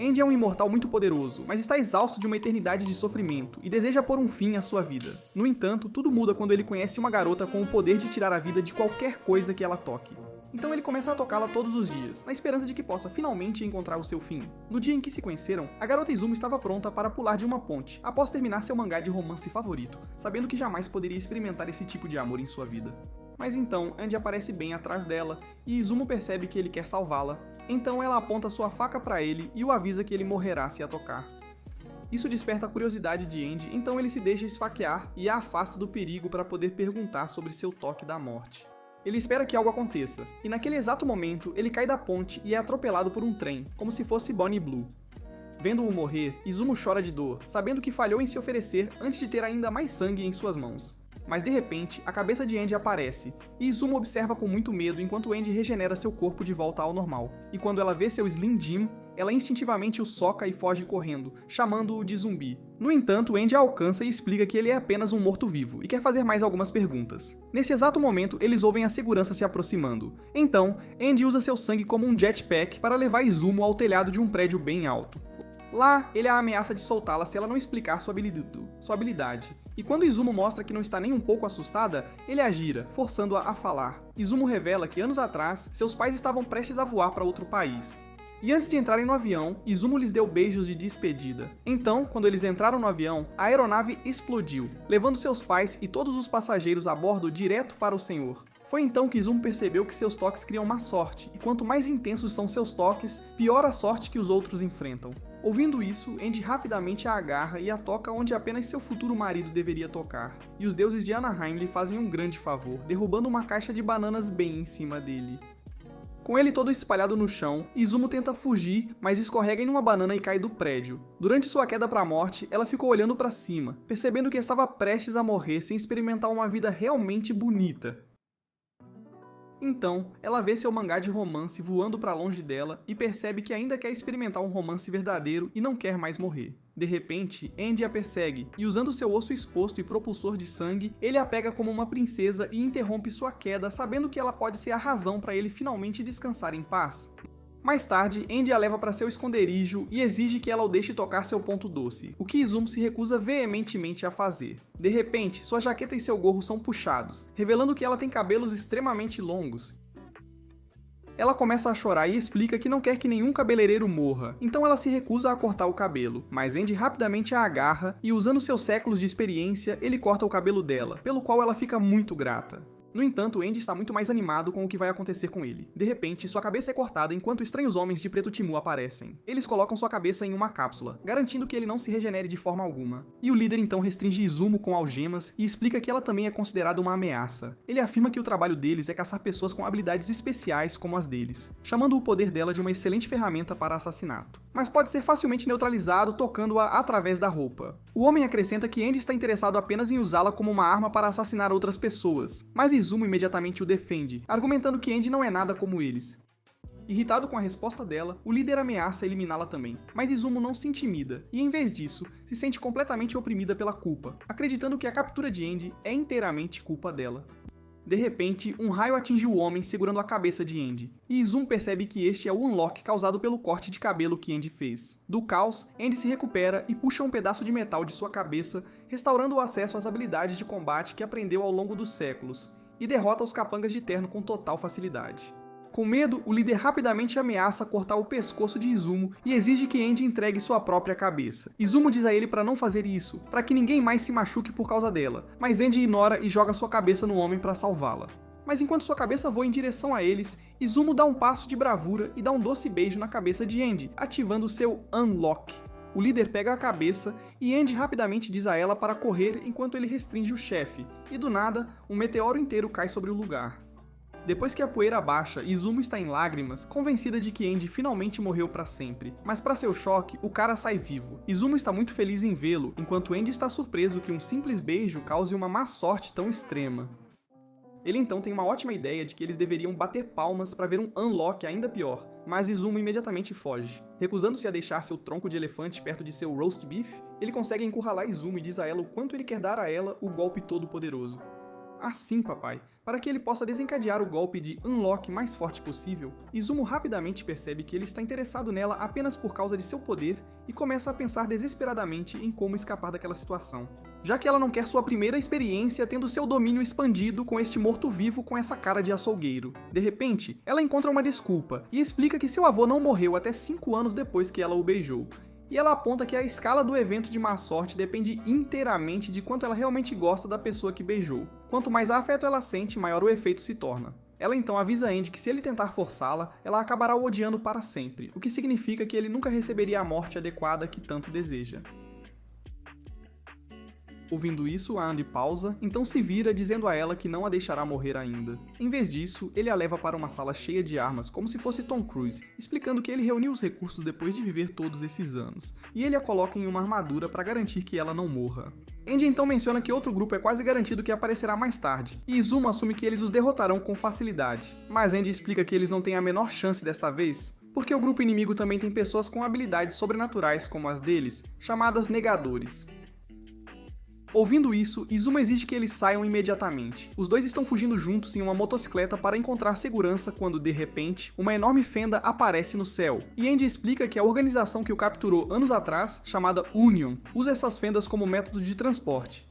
Andy é um imortal muito poderoso, mas está exausto de uma eternidade de sofrimento e deseja pôr um fim à sua vida. No entanto, tudo muda quando ele conhece uma garota com o poder de tirar a vida de qualquer coisa que ela toque. Então ele começa a tocá-la todos os dias, na esperança de que possa finalmente encontrar o seu fim. No dia em que se conheceram, a garota Izumo estava pronta para pular de uma ponte, após terminar seu mangá de romance favorito, sabendo que jamais poderia experimentar esse tipo de amor em sua vida. Mas então, Andy aparece bem atrás dela, e Izumo percebe que ele quer salvá-la, então ela aponta sua faca para ele e o avisa que ele morrerá se a tocar. Isso desperta a curiosidade de Andy, então ele se deixa esfaquear e a afasta do perigo para poder perguntar sobre seu toque da morte. Ele espera que algo aconteça, e naquele exato momento ele cai da ponte e é atropelado por um trem, como se fosse Bonnie Blue. Vendo-o morrer, Izumo chora de dor, sabendo que falhou em se oferecer antes de ter ainda mais sangue em suas mãos. Mas de repente, a cabeça de Andy aparece, e Izumo observa com muito medo enquanto Andy regenera seu corpo de volta ao normal. E quando ela vê seu Slim Jim, ela instintivamente o soca e foge correndo, chamando-o de zumbi. No entanto, Andy a alcança e explica que ele é apenas um morto-vivo e quer fazer mais algumas perguntas. Nesse exato momento, eles ouvem a segurança se aproximando. Então, Andy usa seu sangue como um jetpack para levar Izumo ao telhado de um prédio bem alto. Lá, ele a ameaça de soltá-la se ela não explicar sua habilidade. E quando Izumo mostra que não está nem um pouco assustada, ele a gira, forçando-a a falar. Izumo revela que anos atrás, seus pais estavam prestes a voar para outro país. E antes de entrarem no avião, Izumo lhes deu beijos de despedida. Então, quando eles entraram no avião, a aeronave explodiu, levando seus pais e todos os passageiros a bordo direto para o Senhor. Foi então que Izumo percebeu que seus toques criam má sorte, e quanto mais intensos são seus toques, pior a sorte que os outros enfrentam. Ouvindo isso, Andy rapidamente a agarra e a toca onde apenas seu futuro marido deveria tocar. E os deuses de Anaheim lhe fazem um grande favor, derrubando uma caixa de bananas bem em cima dele. Com ele todo espalhado no chão, Izumo tenta fugir, mas escorrega em uma banana e cai do prédio. Durante sua queda para a morte, ela ficou olhando para cima, percebendo que estava prestes a morrer sem experimentar uma vida realmente bonita. Então, ela vê seu mangá de romance voando para longe dela e percebe que ainda quer experimentar um romance verdadeiro e não quer mais morrer. De repente, Andy a persegue, e usando seu osso exposto e propulsor de sangue, ele a pega como uma princesa e interrompe sua queda, sabendo que ela pode ser a razão para ele finalmente descansar em paz. Mais tarde, Andy a leva para seu esconderijo e exige que ela o deixe tocar seu ponto doce, o que Izumo se recusa veementemente a fazer. De repente, sua jaqueta e seu gorro são puxados, revelando que ela tem cabelos extremamente longos. Ela começa a chorar e explica que não quer que nenhum cabeleireiro morra, então ela se recusa a cortar o cabelo, mas Andy rapidamente a agarra e, usando seus séculos de experiência, ele corta o cabelo dela, pelo qual ela fica muito grata. No entanto, Andy está muito mais animado com o que vai acontecer com ele. De repente, sua cabeça é cortada enquanto estranhos homens de preto Timu aparecem. Eles colocam sua cabeça em uma cápsula, garantindo que ele não se regenere de forma alguma. E o líder então restringe Izumo com algemas e explica que ela também é considerada uma ameaça. Ele afirma que o trabalho deles é caçar pessoas com habilidades especiais como as deles, chamando o poder dela de uma excelente ferramenta para assassinato. Mas pode ser facilmente neutralizado tocando-a através da roupa. O homem acrescenta que Andy está interessado apenas em usá-la como uma arma para assassinar outras pessoas, mas Izumo imediatamente o defende, argumentando que Andy não é nada como eles. Irritado com a resposta dela, o líder ameaça eliminá-la também, mas Izumo não se intimida, e em vez disso, se sente completamente oprimida pela culpa, acreditando que a captura de Andy é inteiramente culpa dela. De repente, um raio atinge o homem segurando a cabeça de Andy, e Izumo percebe que este é o unlock causado pelo corte de cabelo que Andy fez. Do caos, Andy se recupera e puxa um pedaço de metal de sua cabeça, restaurando o acesso às habilidades de combate que aprendeu ao longo dos séculos, e derrota os capangas de terno com total facilidade. Com medo, o líder rapidamente ameaça cortar o pescoço de Izumo e exige que Andy entregue sua própria cabeça. Izumo diz a ele para não fazer isso, para que ninguém mais se machuque por causa dela, mas Andy ignora e joga sua cabeça no homem para salvá-la. Mas enquanto sua cabeça voa em direção a eles, Izumo dá um passo de bravura e dá um doce beijo na cabeça de Andy, ativando seu Unlock. O líder pega a cabeça e Andy rapidamente diz a ela para correr enquanto ele restringe o chefe, e do nada, um meteoro inteiro cai sobre o lugar. Depois que a poeira baixa, Izumo está em lágrimas, convencida de que Andy finalmente morreu para sempre. Mas para seu choque, o cara sai vivo. Izumo está muito feliz em vê-lo, enquanto Andy está surpreso que um simples beijo cause uma má sorte tão extrema. Ele então tem uma ótima ideia de que eles deveriam bater palmas para ver um unlock ainda pior, mas Izumo imediatamente foge. Recusando-se a deixar seu tronco de elefante perto de seu roast beef, ele consegue encurralar Izumo e diz a ela o quanto ele quer dar a ela o golpe todo poderoso. Assim, papai. Para que ele possa desencadear o golpe de Unlock mais forte possível, Izumo rapidamente percebe que ele está interessado nela apenas por causa de seu poder e começa a pensar desesperadamente em como escapar daquela situação. Já que ela não quer sua primeira experiência tendo seu domínio expandido com este morto-vivo com essa cara de açougueiro. De repente, ela encontra uma desculpa e explica que seu avô não morreu até 5 anos depois que ela o beijou. E ela aponta que a escala do evento de má sorte depende inteiramente de quanto ela realmente gosta da pessoa que beijou. Quanto mais afeto ela sente, maior o efeito se torna. Ela então avisa Andy que se ele tentar forçá-la, ela acabará o odiando para sempre, o que significa que ele nunca receberia a morte adequada que tanto deseja. Ouvindo isso, a Andy pausa, então se vira dizendo a ela que não a deixará morrer ainda. Em vez disso, ele a leva para uma sala cheia de armas, como se fosse Tom Cruise, explicando que ele reuniu os recursos depois de viver todos esses anos, e ele a coloca em uma armadura para garantir que ela não morra. Andy então menciona que outro grupo é quase garantido que aparecerá mais tarde, e Izumo assume que eles os derrotarão com facilidade. Mas Andy explica que eles não têm a menor chance desta vez, porque o grupo inimigo também tem pessoas com habilidades sobrenaturais como as deles, chamadas Negadores. Ouvindo isso, Izumo exige que eles saiam imediatamente. Os dois estão fugindo juntos em uma motocicleta para encontrar segurança quando, de repente, uma enorme fenda aparece no céu. E Andy explica que a organização que o capturou anos atrás, chamada Union, usa essas fendas como método de transporte.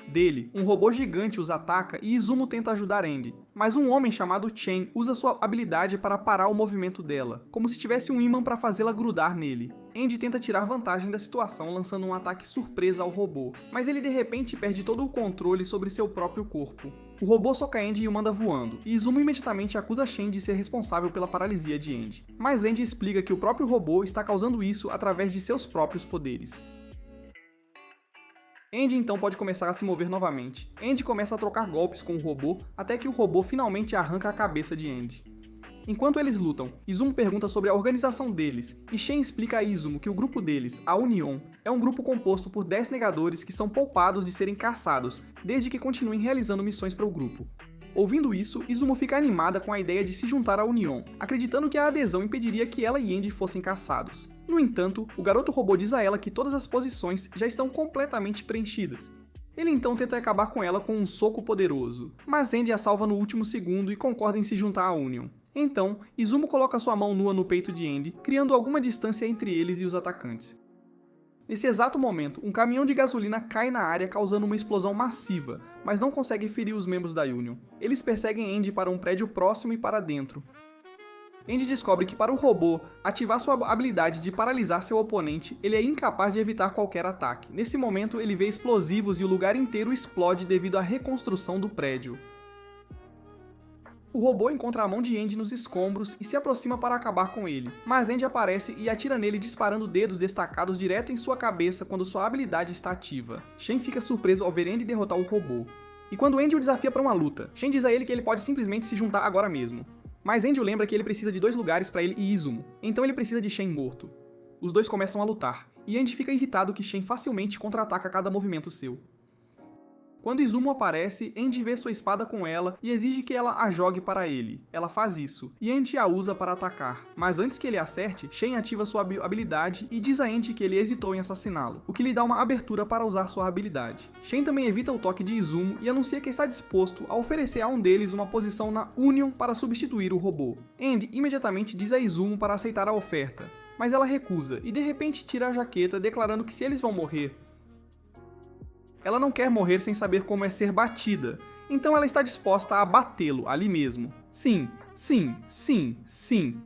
Dele, um robô gigante os ataca e Izumo tenta ajudar Andy, mas um homem chamado Chen usa sua habilidade para parar o movimento dela, como se tivesse um ímã para fazê-la grudar nele. Andy tenta tirar vantagem da situação lançando um ataque surpresa ao robô, mas ele de repente perde todo o controle sobre seu próprio corpo. O robô soca Andy e o manda voando, e Izumo imediatamente acusa Shen de ser responsável pela paralisia de Andy. Mas Andy explica que o próprio robô está causando isso através de seus próprios poderes. Andy então pode começar a se mover novamente. Andy começa a trocar golpes com o robô, até que o robô finalmente arranca a cabeça de Andy. Enquanto eles lutam, Izumo pergunta sobre a organização deles, e Shen explica a Izumo que o grupo deles, a Union, é um grupo composto por 10 negadores que são poupados de serem caçados, desde que continuem realizando missões para o grupo. Ouvindo isso, Izumo fica animada com a ideia de se juntar à Union, acreditando que a adesão impediria que ela e Andy fossem caçados. No entanto, o garoto robô diz a ela que todas as posições já estão completamente preenchidas. Ele então tenta acabar com ela com um soco poderoso, mas Andy a salva no último segundo e concorda em se juntar à Union. Então, Izumo coloca sua mão nua no peito de Andy, criando alguma distância entre eles e os atacantes. Nesse exato momento, um caminhão de gasolina cai na área causando uma explosão massiva, mas não consegue ferir os membros da Union. Eles perseguem Andy para um prédio próximo e para dentro. Andy descobre que para o robô ativar sua habilidade de paralisar seu oponente, ele é incapaz de evitar qualquer ataque. Nesse momento, ele vê explosivos e o lugar inteiro explode devido à reconstrução do prédio. O robô encontra a mão de Andy nos escombros e se aproxima para acabar com ele, mas Andy aparece e atira nele disparando dedos destacados direto em sua cabeça quando sua habilidade está ativa. Shen fica surpreso ao ver Andy derrotar o robô. E quando Andy o desafia para uma luta, Shen diz a ele que ele pode simplesmente se juntar agora mesmo. Mas Andy o lembra que ele precisa de 2 lugares para ele e Izumo, então ele precisa de Shen morto. Os dois começam a lutar, e Andy fica irritado que Shen facilmente contra-ataca cada movimento seu. Quando Izumo aparece, Andy vê sua espada com ela e exige que ela a jogue para ele. Ela faz isso, e Andy a usa para atacar. Mas antes que ele acerte, Shen ativa sua habilidade e diz a Andy que ele hesitou em assassiná-lo, o que lhe dá uma abertura para usar sua habilidade. Shen também evita o toque de Izumo e anuncia que está disposto a oferecer a um deles uma posição na Union para substituir o robô. Andy imediatamente diz a Izumo para aceitar a oferta, mas ela recusa e de repente tira a jaqueta, declarando que se eles vão morrer, ela não quer morrer sem saber como é ser batida, então ela está disposta a batê-lo ali mesmo. Sim, sim, sim, sim.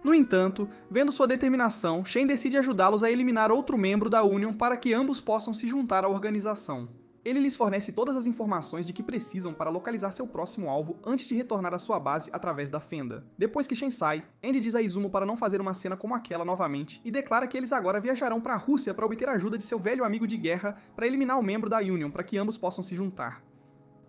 No entanto, vendo sua determinação, Shen decide ajudá-los a eliminar outro membro da Union para que ambos possam se juntar à organização. Ele lhes fornece todas as informações de que precisam para localizar seu próximo alvo antes de retornar à sua base através da fenda. Depois que Shen sai, Andy diz a Izumo para não fazer uma cena como aquela novamente e declara que eles agora viajarão para a Rússia para obter ajuda de seu velho amigo de guerra para eliminar o membro da Union para que ambos possam se juntar.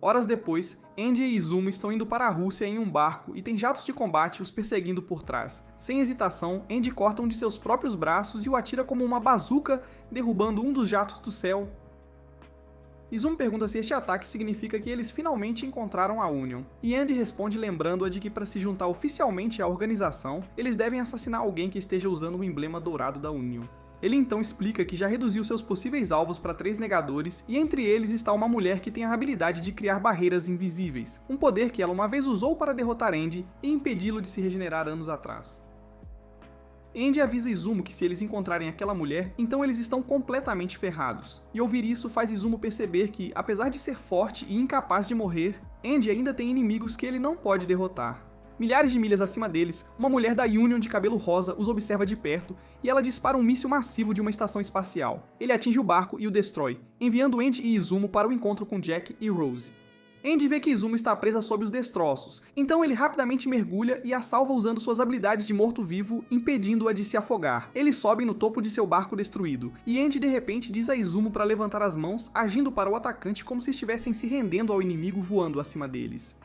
Horas depois, Andy e Izumo estão indo para a Rússia em um barco e tem jatos de combate os perseguindo por trás. Sem hesitação, Andy corta um de seus próprios braços e o atira como uma bazuca, derrubando um dos jatos do céu. Izumo pergunta se este ataque significa que eles finalmente encontraram a Union, e Andy responde lembrando-a de que para se juntar oficialmente à organização, eles devem assassinar alguém que esteja usando o emblema dourado da Union. Ele então explica que já reduziu seus possíveis alvos para 3 negadores, e entre eles está uma mulher que tem a habilidade de criar barreiras invisíveis, um poder que ela uma vez usou para derrotar Andy e impedi-lo de se regenerar anos atrás. Andy avisa Izumo que se eles encontrarem aquela mulher, então eles estão completamente ferrados. E ouvir isso faz Izumo perceber que, apesar de ser forte e incapaz de morrer, Andy ainda tem inimigos que ele não pode derrotar. Milhares de milhas acima deles, uma mulher da Union de cabelo rosa os observa de perto e ela dispara um míssil massivo de uma estação espacial. Ele atinge o barco e o destrói, enviando Andy e Izumo para o encontro com Jack e Rose. Andy vê que Izumo está presa sob os destroços, então ele rapidamente mergulha e a salva usando suas habilidades de morto-vivo, impedindo-a de se afogar. Eles sobem no topo de seu barco destruído, e Andy de repente diz a Izumo para levantar as mãos, agindo para o atacante como se estivessem se rendendo ao inimigo voando acima deles.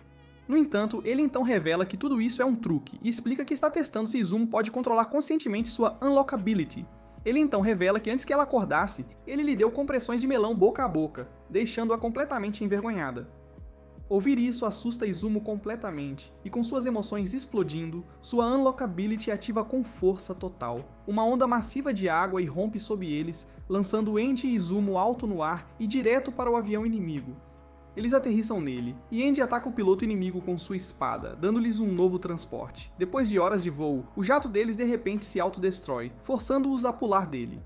No entanto, ele então revela que tudo isso é um truque, e explica que está testando se Izumo pode controlar conscientemente sua Unlockability. Ele então revela que antes que ela acordasse, ele lhe deu compressões de melão boca a boca, deixando-a completamente envergonhada. Ouvir isso assusta Izumo completamente, e com suas emoções explodindo, sua Unlockability ativa com força total. Uma onda massiva de água irrompe sob eles, lançando Andy e Izumo alto no ar e direto para o avião inimigo. Eles aterrissam nele, e Andy ataca o piloto inimigo com sua espada, dando-lhes um novo transporte. Depois de horas de voo, o jato deles de repente se autodestrói, forçando-os a pular dele.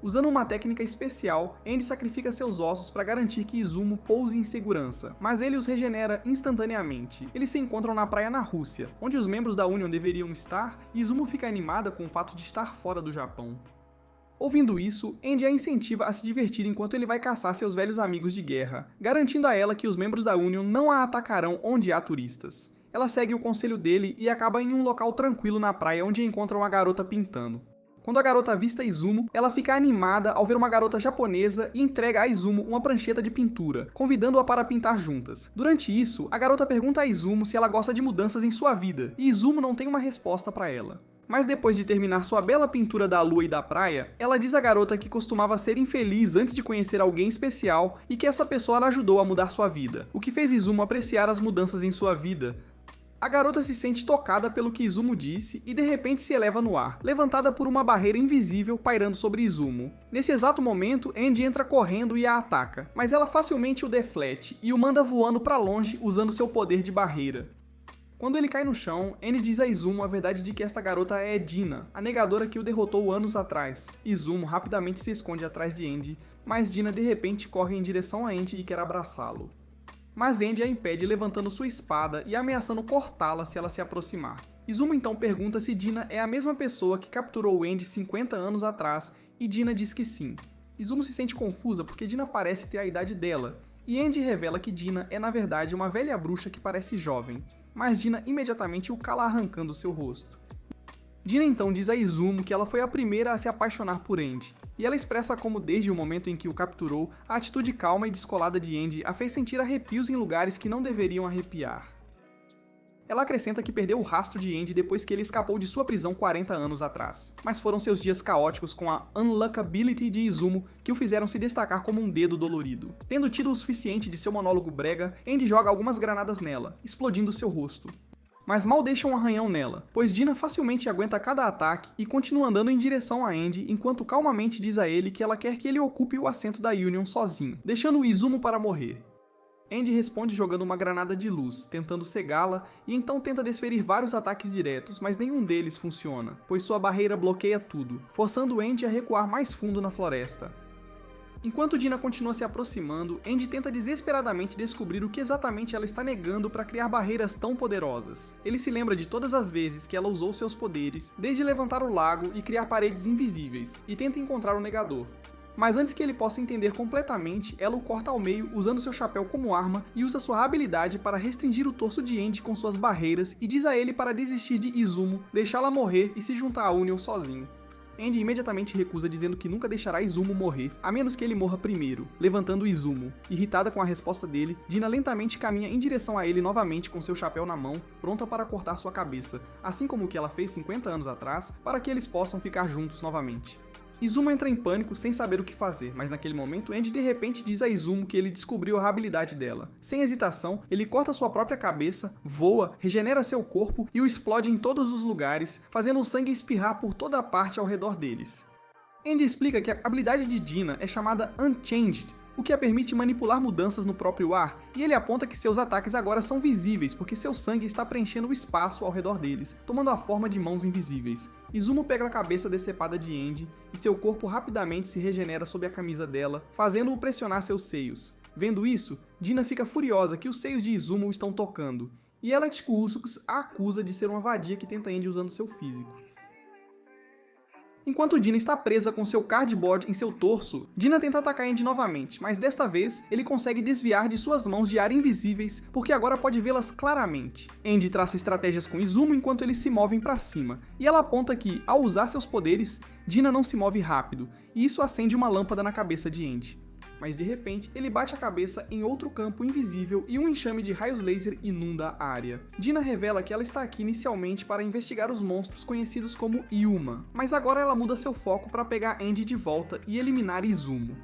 Usando uma técnica especial, Andy sacrifica seus ossos para garantir que Izumo pouse em segurança, mas ele os regenera instantaneamente. Eles se encontram na praia na Rússia, onde os membros da Union deveriam estar, e Izumo fica animada com o fato de estar fora do Japão. Ouvindo isso, Andy a incentiva a se divertir enquanto ele vai caçar seus velhos amigos de guerra, garantindo a ela que os membros da Union não a atacarão onde há turistas. Ela segue o conselho dele e acaba em um local tranquilo na praia onde encontra uma garota pintando. Quando a garota avista Izumo, ela fica animada ao ver uma garota japonesa e entrega a Izumo uma prancheta de pintura, convidando-a para pintar juntas. Durante isso, a garota pergunta a Izumo se ela gosta de mudanças em sua vida, e Izumo não tem uma resposta para ela. Mas depois de terminar sua bela pintura da lua e da praia, ela diz à garota que costumava ser infeliz antes de conhecer alguém especial e que essa pessoa a ajudou a mudar sua vida, o que fez Izumo apreciar as mudanças em sua vida. A garota se sente tocada pelo que Izumo disse e de repente se eleva no ar, levantada por uma barreira invisível pairando sobre Izumo. Nesse exato momento, Andy entra correndo e a ataca, mas ela facilmente o deflete e o manda voando para longe usando seu poder de barreira. Quando ele cai no chão, Andy diz a Izumo a verdade de que esta garota é Dina, a negadora que o derrotou anos atrás. Izumo rapidamente se esconde atrás de Andy, mas Dina de repente corre em direção a Andy e quer abraçá-lo. Mas Andy a impede levantando sua espada e ameaçando cortá-la se ela se aproximar. Izumo então pergunta se Dina é a mesma pessoa que capturou Andy 50 anos atrás, e Dina diz que sim. Izumo se sente confusa porque Dina parece ter a idade dela, e Andy revela que Dina é na verdade uma velha bruxa que parece jovem, mas Dina imediatamente o cala arrancando seu rosto. Dina então diz a Izumo que ela foi a primeira a se apaixonar por Andy, e ela expressa como desde o momento em que o capturou, a atitude calma e descolada de Andy a fez sentir arrepios em lugares que não deveriam arrepiar. Ela acrescenta que perdeu o rastro de Andy depois que ele escapou de sua prisão 40 anos atrás, mas foram seus dias caóticos com a Unlockability de Izumo que o fizeram se destacar como um dedo dolorido. Tendo tido o suficiente de seu monólogo brega, Andy joga algumas granadas nela, explodindo seu rosto. Mas mal deixa um arranhão nela, pois Dina facilmente aguenta cada ataque e continua andando em direção a Andy enquanto calmamente diz a ele que ela quer que ele ocupe o assento da Union sozinho, deixando o Izumo para morrer. Andy responde jogando uma granada de luz, tentando cegá-la, e então tenta desferir vários ataques diretos, mas nenhum deles funciona, pois sua barreira bloqueia tudo, forçando Andy a recuar mais fundo na floresta. Enquanto Dina continua se aproximando, Andy tenta desesperadamente descobrir o que exatamente ela está negando para criar barreiras tão poderosas. Ele se lembra de todas as vezes que ela usou seus poderes, desde levantar o lago e criar paredes invisíveis, e tenta encontrar o negador. Mas antes que ele possa entender completamente, ela o corta ao meio usando seu chapéu como arma e usa sua habilidade para restringir o torso de Andy com suas barreiras e diz a ele para desistir de Izumo, deixá-la morrer e se juntar à Union sozinho. Andy imediatamente recusa dizendo que nunca deixará Izumo morrer, a menos que ele morra primeiro, levantando Izumo. Irritada com a resposta dele, Dina lentamente caminha em direção a ele novamente com seu chapéu na mão, pronta para cortar sua cabeça, assim como o que ela fez 50 anos atrás, para que eles possam ficar juntos novamente. Izumo entra em pânico sem saber o que fazer, mas naquele momento Andy de repente diz a Izumo que ele descobriu a habilidade dela. Sem hesitação, ele corta sua própria cabeça, voa, regenera seu corpo e o explode em todos os lugares, fazendo o sangue espirrar por toda a parte ao redor deles. Andy explica que a habilidade de Dina é chamada Unchanged, o que a permite manipular mudanças no próprio ar, e ele aponta que seus ataques agora são visíveis, porque seu sangue está preenchendo o espaço ao redor deles, tomando a forma de mãos invisíveis. Izumo pega a cabeça decepada de Andy, e seu corpo rapidamente se regenera sob a camisa dela, fazendo-o pressionar seus seios. Vendo isso, Dina fica furiosa que os seios de Izumo o estão tocando, e ela a acusa de ser uma vadia que tenta Andy usando seu físico. Enquanto Dina está presa com seu cardboard em seu torso, Dina tenta atacar Andy novamente, mas desta vez ele consegue desviar de suas mãos de ar invisíveis, porque agora pode vê-las claramente. Andy traça estratégias com Izumo enquanto eles se movem para cima, e ela aponta que, ao usar seus poderes, Dina não se move rápido, e isso acende uma lâmpada na cabeça de Andy. Mas de repente, ele bate a cabeça em outro campo invisível e um enxame de raios laser inunda a área. Dina revela que ela está aqui inicialmente para investigar os monstros conhecidos como Yuma, mas agora ela muda seu foco para pegar Andy de volta e eliminar Izumo.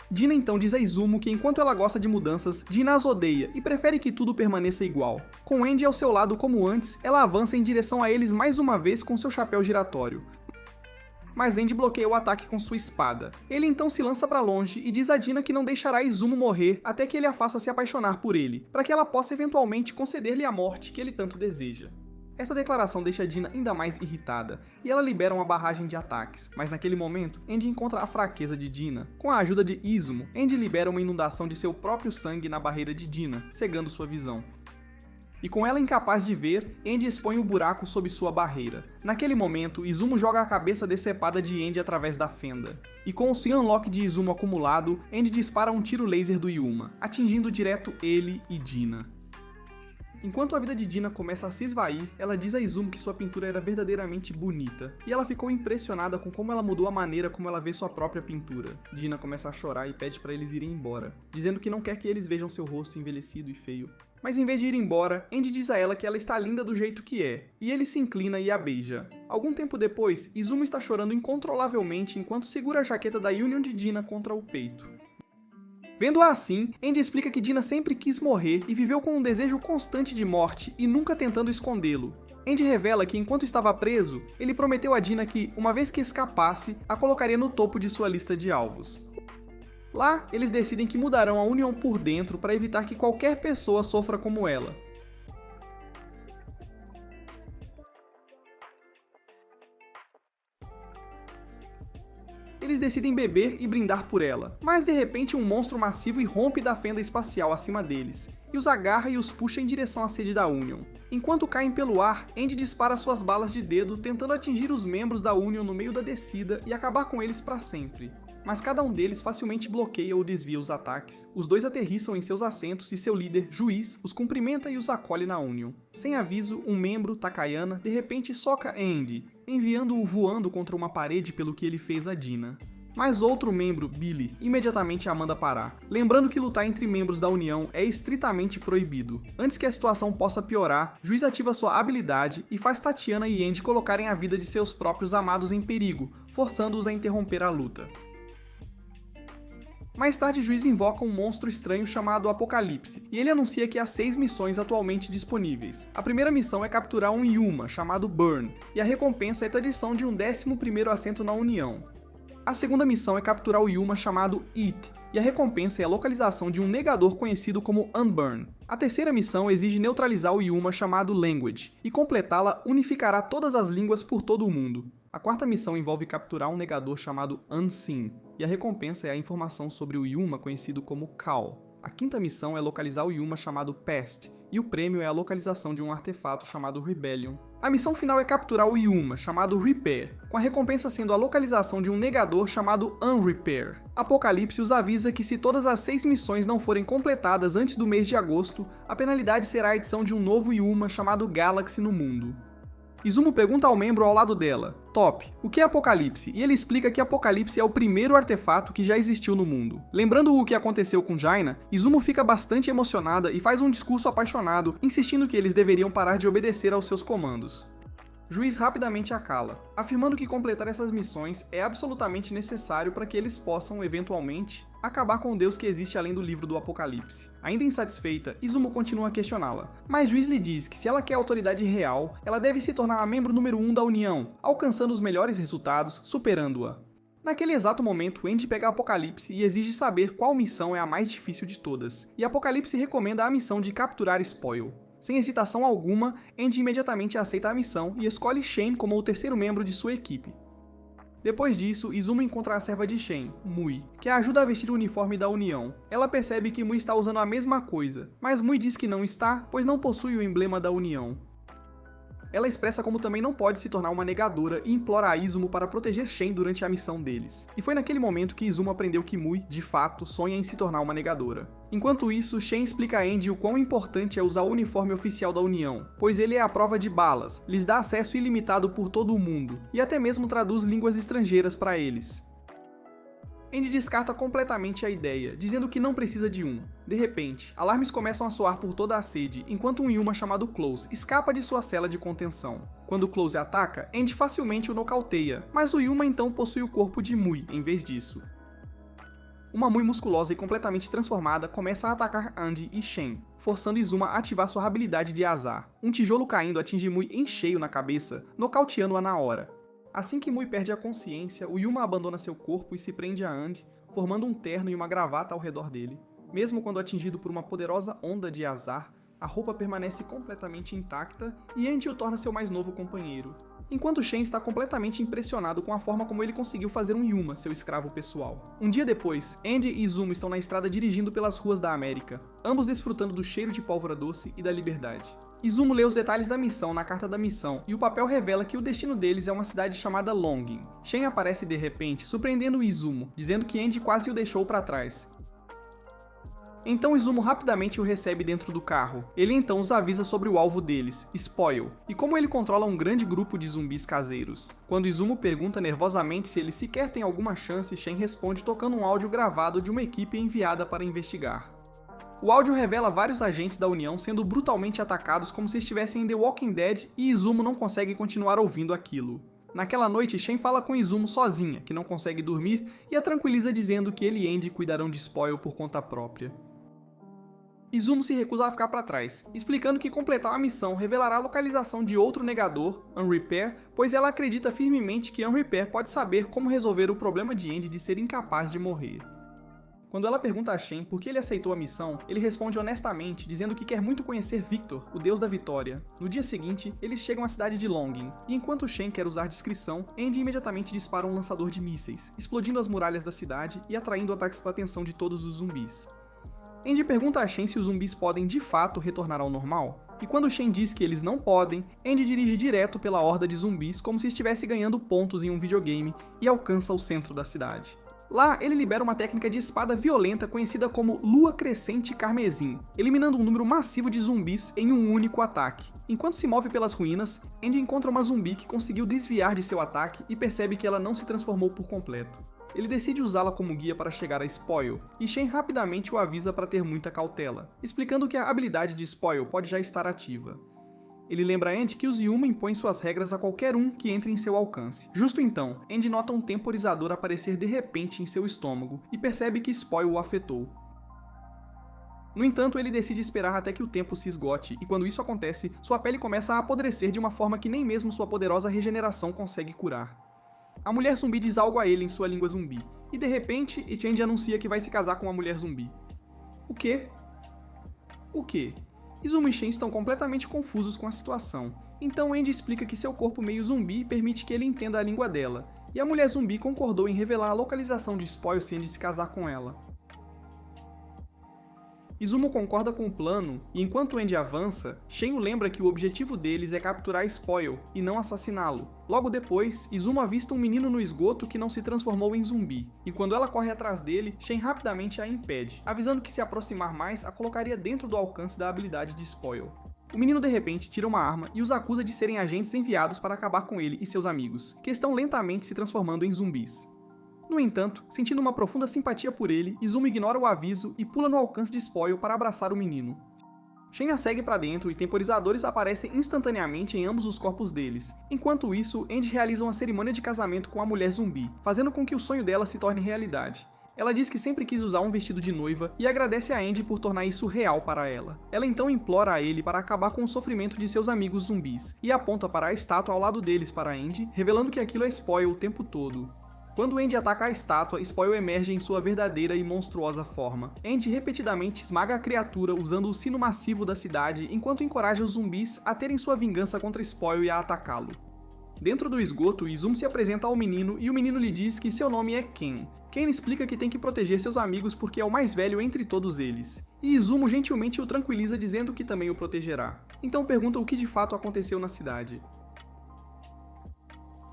Dina então diz a Izumo que enquanto ela gosta de mudanças, Dina as odeia e prefere que tudo permaneça igual. Com Andy ao seu lado como antes, ela avança em direção a eles mais uma vez com seu chapéu giratório. Mas Andy bloqueia o ataque com sua espada. Ele então se lança para longe e diz a Dina que não deixará Izumo morrer até que ele a faça se apaixonar por ele, para que ela possa eventualmente conceder-lhe a morte que ele tanto deseja. Essa declaração deixa Dina ainda mais irritada, e ela libera uma barragem de ataques, mas naquele momento, Andy encontra a fraqueza de Dina. Com a ajuda de Izumo, Andy libera uma inundação de seu próprio sangue na barreira de Dina, cegando sua visão. E com ela incapaz de ver, Andy expõe o buraco sob sua barreira. Naquele momento, Izumo joga a cabeça decepada de Andy através da fenda. E com o Cyanlock de Izumo acumulado, Andy dispara um tiro laser do Yuma, atingindo direto ele e Dina. Enquanto a vida de Dina começa a se esvair, ela diz a Izumo que sua pintura era verdadeiramente bonita, e ela ficou impressionada com como ela mudou a maneira como ela vê sua própria pintura. Dina começa a chorar e pede para eles irem embora, dizendo que não quer que eles vejam seu rosto envelhecido e feio. Mas em vez de ir embora, Andy diz a ela que ela está linda do jeito que é, e ele se inclina e a beija. Algum tempo depois, Izumo está chorando incontrolavelmente enquanto segura a jaqueta da Union de Dina contra o peito. Vendo-a assim, Andy explica que Dina sempre quis morrer e viveu com um desejo constante de morte e nunca tentando escondê-lo. Andy revela que enquanto estava preso, ele prometeu a Dina que, uma vez que escapasse, a colocaria no topo de sua lista de alvos. Lá, eles decidem que mudarão a Union por dentro para evitar que qualquer pessoa sofra como ela. Eles decidem beber e brindar por ela, mas de repente um monstro massivo irrompe da fenda espacial acima deles, e os agarra e os puxa em direção à sede da Union. Enquanto caem pelo ar, Andy dispara suas balas de dedo tentando atingir os membros da Union no meio da descida e acabar com eles para sempre. Mas cada um deles facilmente bloqueia ou desvia os ataques. Os dois aterrissam em seus assentos e seu líder, Juiz, os cumprimenta e os acolhe na Union. Sem aviso, um membro, Takayana, de repente soca Andy, enviando-o voando contra uma parede pelo que ele fez a Dina. Mas outro membro, Billy, imediatamente a manda parar, lembrando que lutar entre membros da União é estritamente proibido. Antes que a situação possa piorar, Juiz ativa sua habilidade e faz Tatiana e Andy colocarem a vida de seus próprios amados em perigo, forçando-os a interromper a luta. Mais tarde, Juiz invoca um monstro estranho chamado Apocalipse, e ele anuncia que há 6 missões atualmente disponíveis. A primeira missão é capturar um Yuma, chamado Burn, e a recompensa é a tradição de um 11º assento na União. A segunda missão é capturar o Yuma chamado Eat, e a recompensa é a localização de um negador conhecido como Unburn. A terceira missão exige neutralizar o Yuma chamado Language, e completá-la unificará todas as línguas por todo o mundo. A quarta missão envolve capturar um negador chamado Unseen, e a recompensa é a informação sobre o Yuma conhecido como Cal. A quinta missão é localizar o Yuma chamado Pest, e o prêmio é a localização de um artefato chamado Rebellion. A missão final é capturar o Yuma, chamado Repair, com a recompensa sendo a localização de um negador chamado Unrepair. Apocalipse os avisa que se todas as 6 missões não forem completadas antes do mês de agosto, a penalidade será a adição de um novo Yuma chamado Galaxy no mundo. Izumo pergunta ao membro ao lado dela, Top, o que é Apocalipse? E ele explica que Apocalipse é o primeiro artefato que já existiu no mundo. Lembrando o que aconteceu com Jaina, Izumo fica bastante emocionada e faz um discurso apaixonado, insistindo que eles deveriam parar de obedecer aos seus comandos. Juiz rapidamente a cala, afirmando que completar essas missões é absolutamente necessário para que eles possam, eventualmente, acabar com o Deus que existe além do livro do Apocalipse. Ainda insatisfeita, Izumo continua a questioná-la, mas Juiz lhe diz que se ela quer autoridade real, ela deve se tornar a membro número 1 da União, alcançando os melhores resultados, superando-a. Naquele exato momento, Andy pega Apocalipse e exige saber qual missão é a mais difícil de todas, e Apocalipse recomenda a missão de capturar Spoil. Sem hesitação alguma, Andy imediatamente aceita a missão e escolhe Shen como o terceiro membro de sua equipe. Depois disso, Izumo encontra a serva de Shen, Mui, que a ajuda a vestir o uniforme da União. Ela percebe que Mui está usando a mesma coisa, mas Mui diz que não está, pois não possui o emblema da União. Ela expressa como também não pode se tornar uma negadora e implora a Izumo para proteger Shen durante a missão deles. E foi naquele momento que Izumo aprendeu que Mui, de fato, sonha em se tornar uma negadora. Enquanto isso, Shen explica a Andy o quão importante é usar o uniforme oficial da União, pois ele é a prova de balas, lhes dá acesso ilimitado por todo o mundo, e até mesmo traduz línguas estrangeiras para eles. Andy descarta completamente a ideia, dizendo que não precisa de um. De repente, alarmes começam a soar por toda a sede, enquanto um Yuma chamado Close escapa de sua cela de contenção. Quando Close ataca, Andy facilmente o nocauteia, mas o Yuma então possui o corpo de Mui em vez disso. Uma Mui musculosa e completamente transformada começa a atacar Andy e Shen, forçando Izuma a ativar sua habilidade de azar. Um tijolo caindo atinge Mui em cheio na cabeça, nocauteando-a na hora. Assim que Mui perde a consciência, o Yuma abandona seu corpo e se prende a Andy, formando um terno e uma gravata ao redor dele. Mesmo quando atingido por uma poderosa onda de azar, a roupa permanece completamente intacta e Andy o torna seu mais novo companheiro. Enquanto Shen está completamente impressionado com a forma como ele conseguiu fazer um Yuma, seu escravo pessoal. Um dia depois, Andy e Izumo estão na estrada dirigindo pelas ruas da América, ambos desfrutando do cheiro de pólvora doce e da liberdade. Izumo lê os detalhes da missão na carta da missão, e o papel revela que o destino deles é uma cidade chamada Longing. Shen aparece de repente, surpreendendo Izumo, dizendo que Andy quase o deixou para trás. Então Izumo rapidamente o recebe dentro do carro. Ele então os avisa sobre o alvo deles, Spoil, e como ele controla um grande grupo de zumbis caseiros. Quando Izumo pergunta nervosamente se ele sequer tem alguma chance, Shen responde tocando um áudio gravado de uma equipe enviada para investigar. O áudio revela vários agentes da União sendo brutalmente atacados como se estivessem em The Walking Dead e Izumo não consegue continuar ouvindo aquilo. Naquela noite, Shen fala com Izumo sozinha, que não consegue dormir, e a tranquiliza dizendo que ele e Andy cuidarão de Spoil por conta própria. Izumo se recusa a ficar para trás, explicando que completar a missão revelará a localização de outro negador, Unrepair, pois ela acredita firmemente que Unrepair pode saber como resolver o problema de Andy de ser incapaz de morrer. Quando ela pergunta a Shen por que ele aceitou a missão, ele responde honestamente, dizendo que quer muito conhecer Victor, o deus da vitória. No dia seguinte, eles chegam à cidade de Longing, e enquanto Shen quer usar discrição, Andy imediatamente dispara um lançador de mísseis, explodindo as muralhas da cidade e atraindo a atenção de todos os zumbis. Andy pergunta a Shen se os zumbis podem de fato retornar ao normal, e quando Shen diz que eles não podem, Andy dirige direto pela horda de zumbis como se estivesse ganhando pontos em um videogame e alcança o centro da cidade. Lá, ele libera uma técnica de espada violenta conhecida como Lua Crescente Carmesim, eliminando um número massivo de zumbis em um único ataque. Enquanto se move pelas ruínas, Andy encontra uma zumbi que conseguiu desviar de seu ataque e percebe que ela não se transformou por completo. Ele decide usá-la como guia para chegar a Spoil, e Shen rapidamente o avisa para ter muita cautela, explicando que a habilidade de Spoil pode já estar ativa. Ele lembra Andy que os Yuma impõem suas regras a qualquer um que entre em seu alcance. Justo então, Andy nota um temporizador aparecer de repente em seu estômago e percebe que Spoil o afetou. No entanto, ele decide esperar até que o tempo se esgote, e quando isso acontece, sua pele começa a apodrecer de uma forma que nem mesmo sua poderosa regeneração consegue curar. A mulher zumbi diz algo a ele em sua língua zumbi, e de repente, Andy anuncia que vai se casar com uma mulher zumbi. O quê? O quê? Izumo e Shen estão completamente confusos com a situação, então Andy explica que seu corpo meio zumbi permite que ele entenda a língua dela, e a mulher zumbi concordou em revelar a localização de Spoil se Andy se casar com ela. Izumo concorda com o plano, e enquanto Andy avança, Shen o lembra que o objetivo deles é capturar Spoil, e não assassiná-lo. Logo depois, Izumo avista um menino no esgoto que não se transformou em zumbi, e quando ela corre atrás dele, Shen rapidamente a impede, avisando que se aproximar mais a colocaria dentro do alcance da habilidade de Spoil. O menino de repente tira uma arma e os acusa de serem agentes enviados para acabar com ele e seus amigos, que estão lentamente se transformando em zumbis. No entanto, sentindo uma profunda simpatia por ele, Izumo ignora o aviso e pula no alcance de Spoil para abraçar o menino. Shen a segue para dentro e temporizadores aparecem instantaneamente em ambos os corpos deles. Enquanto isso, Andy realiza uma cerimônia de casamento com a mulher zumbi, fazendo com que o sonho dela se torne realidade. Ela diz que sempre quis usar um vestido de noiva e agradece a Andy por tornar isso real para ela. Ela então implora a ele para acabar com o sofrimento de seus amigos zumbis, e aponta para a estátua ao lado deles para Andy, revelando que aquilo é Spoil o tempo todo. Quando Andy ataca a estátua, Spoil emerge em sua verdadeira e monstruosa forma. Andy repetidamente esmaga a criatura usando o sino massivo da cidade, enquanto encoraja os zumbis a terem sua vingança contra Spoil e a atacá-lo. Dentro do esgoto, Izumo se apresenta ao menino e o menino lhe diz que seu nome é Ken. Ken explica que tem que proteger seus amigos porque é o mais velho entre todos eles. E Izumo gentilmente o tranquiliza dizendo que também o protegerá. Então pergunta o que de fato aconteceu na cidade.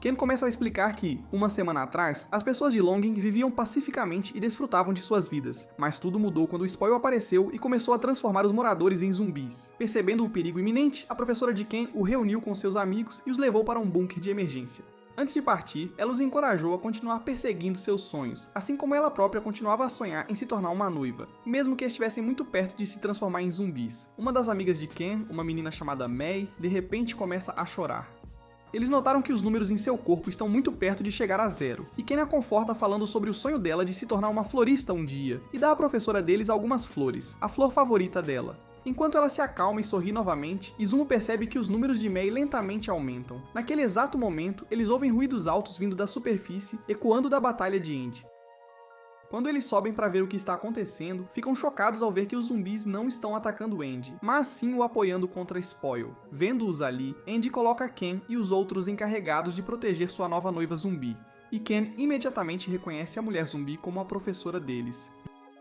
Ken começa a explicar que, uma semana atrás, as pessoas de Longing viviam pacificamente e desfrutavam de suas vidas, mas tudo mudou quando o Spoil apareceu e começou a transformar os moradores em zumbis. Percebendo o perigo iminente, a professora de Ken o reuniu com seus amigos e os levou para um bunker de emergência. Antes de partir, ela os encorajou a continuar perseguindo seus sonhos, assim como ela própria continuava a sonhar em se tornar uma noiva, mesmo que estivessem muito perto de se transformar em zumbis. Uma das amigas de Ken, uma menina chamada Mei, de repente começa a chorar. Eles notaram que os números em seu corpo estão muito perto de chegar a zero, e Ken a conforta falando sobre o sonho dela de se tornar uma florista um dia, e dá à professora deles algumas flores, a flor favorita dela. Enquanto ela se acalma e sorri novamente, Izumo percebe que os números de Mei lentamente aumentam. Naquele exato momento, eles ouvem ruídos altos vindo da superfície, ecoando da batalha de Andy. Quando eles sobem para ver o que está acontecendo, ficam chocados ao ver que os zumbis não estão atacando Andy, mas sim o apoiando contra Spoil. Vendo-os ali, Andy coloca Ken e os outros encarregados de proteger sua nova noiva zumbi, e Ken imediatamente reconhece a mulher zumbi como a professora deles.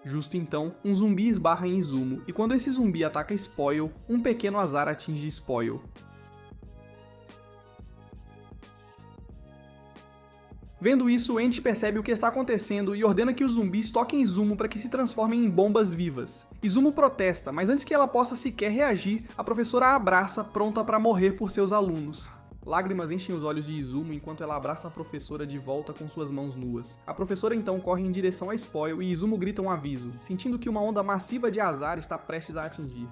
Justo então, um zumbi esbarra em Izumo, e quando esse zumbi ataca Spoil, um pequeno azar atinge Spoil. Vendo isso, Andy percebe o que está acontecendo e ordena que os zumbis toquem Izumo para que se transformem em bombas vivas. Izumo protesta, mas antes que ela possa sequer reagir, a professora a abraça, pronta para morrer por seus alunos. Lágrimas enchem os olhos de Izumo enquanto ela abraça a professora de volta com suas mãos nuas. A professora então corre em direção a Spoil e Izumo grita um aviso, sentindo que uma onda massiva de azar está prestes a atingir.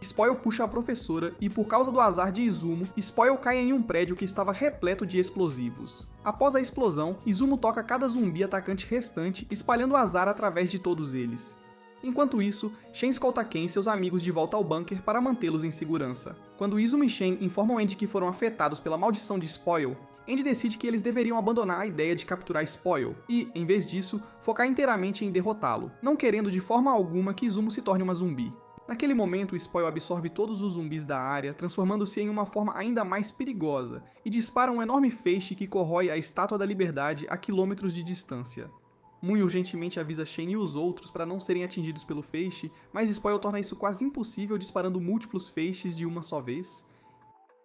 Spoil puxa a professora e, por causa do azar de Izumo, Spoil cai em um prédio que estava repleto de explosivos. Após a explosão, Izumo toca cada zumbi atacante restante, espalhando o azar através de todos eles. Enquanto isso, Shen escolta Ken e seus amigos de volta ao bunker para mantê-los em segurança. Quando Izumo e Shen informam Andy que foram afetados pela maldição de Spoil, Andy decide que eles deveriam abandonar a ideia de capturar Spoil e, em vez disso, focar inteiramente em derrotá-lo, não querendo de forma alguma que Izumo se torne uma zumbi. Naquele momento, Spoil absorve todos os zumbis da área, transformando-se em uma forma ainda mais perigosa, e dispara um enorme feixe que corrói a Estátua da Liberdade a quilômetros de distância. Muy urgentemente avisa Shen e os outros para não serem atingidos pelo feixe, mas Spoil torna isso quase impossível disparando múltiplos feixes de uma só vez.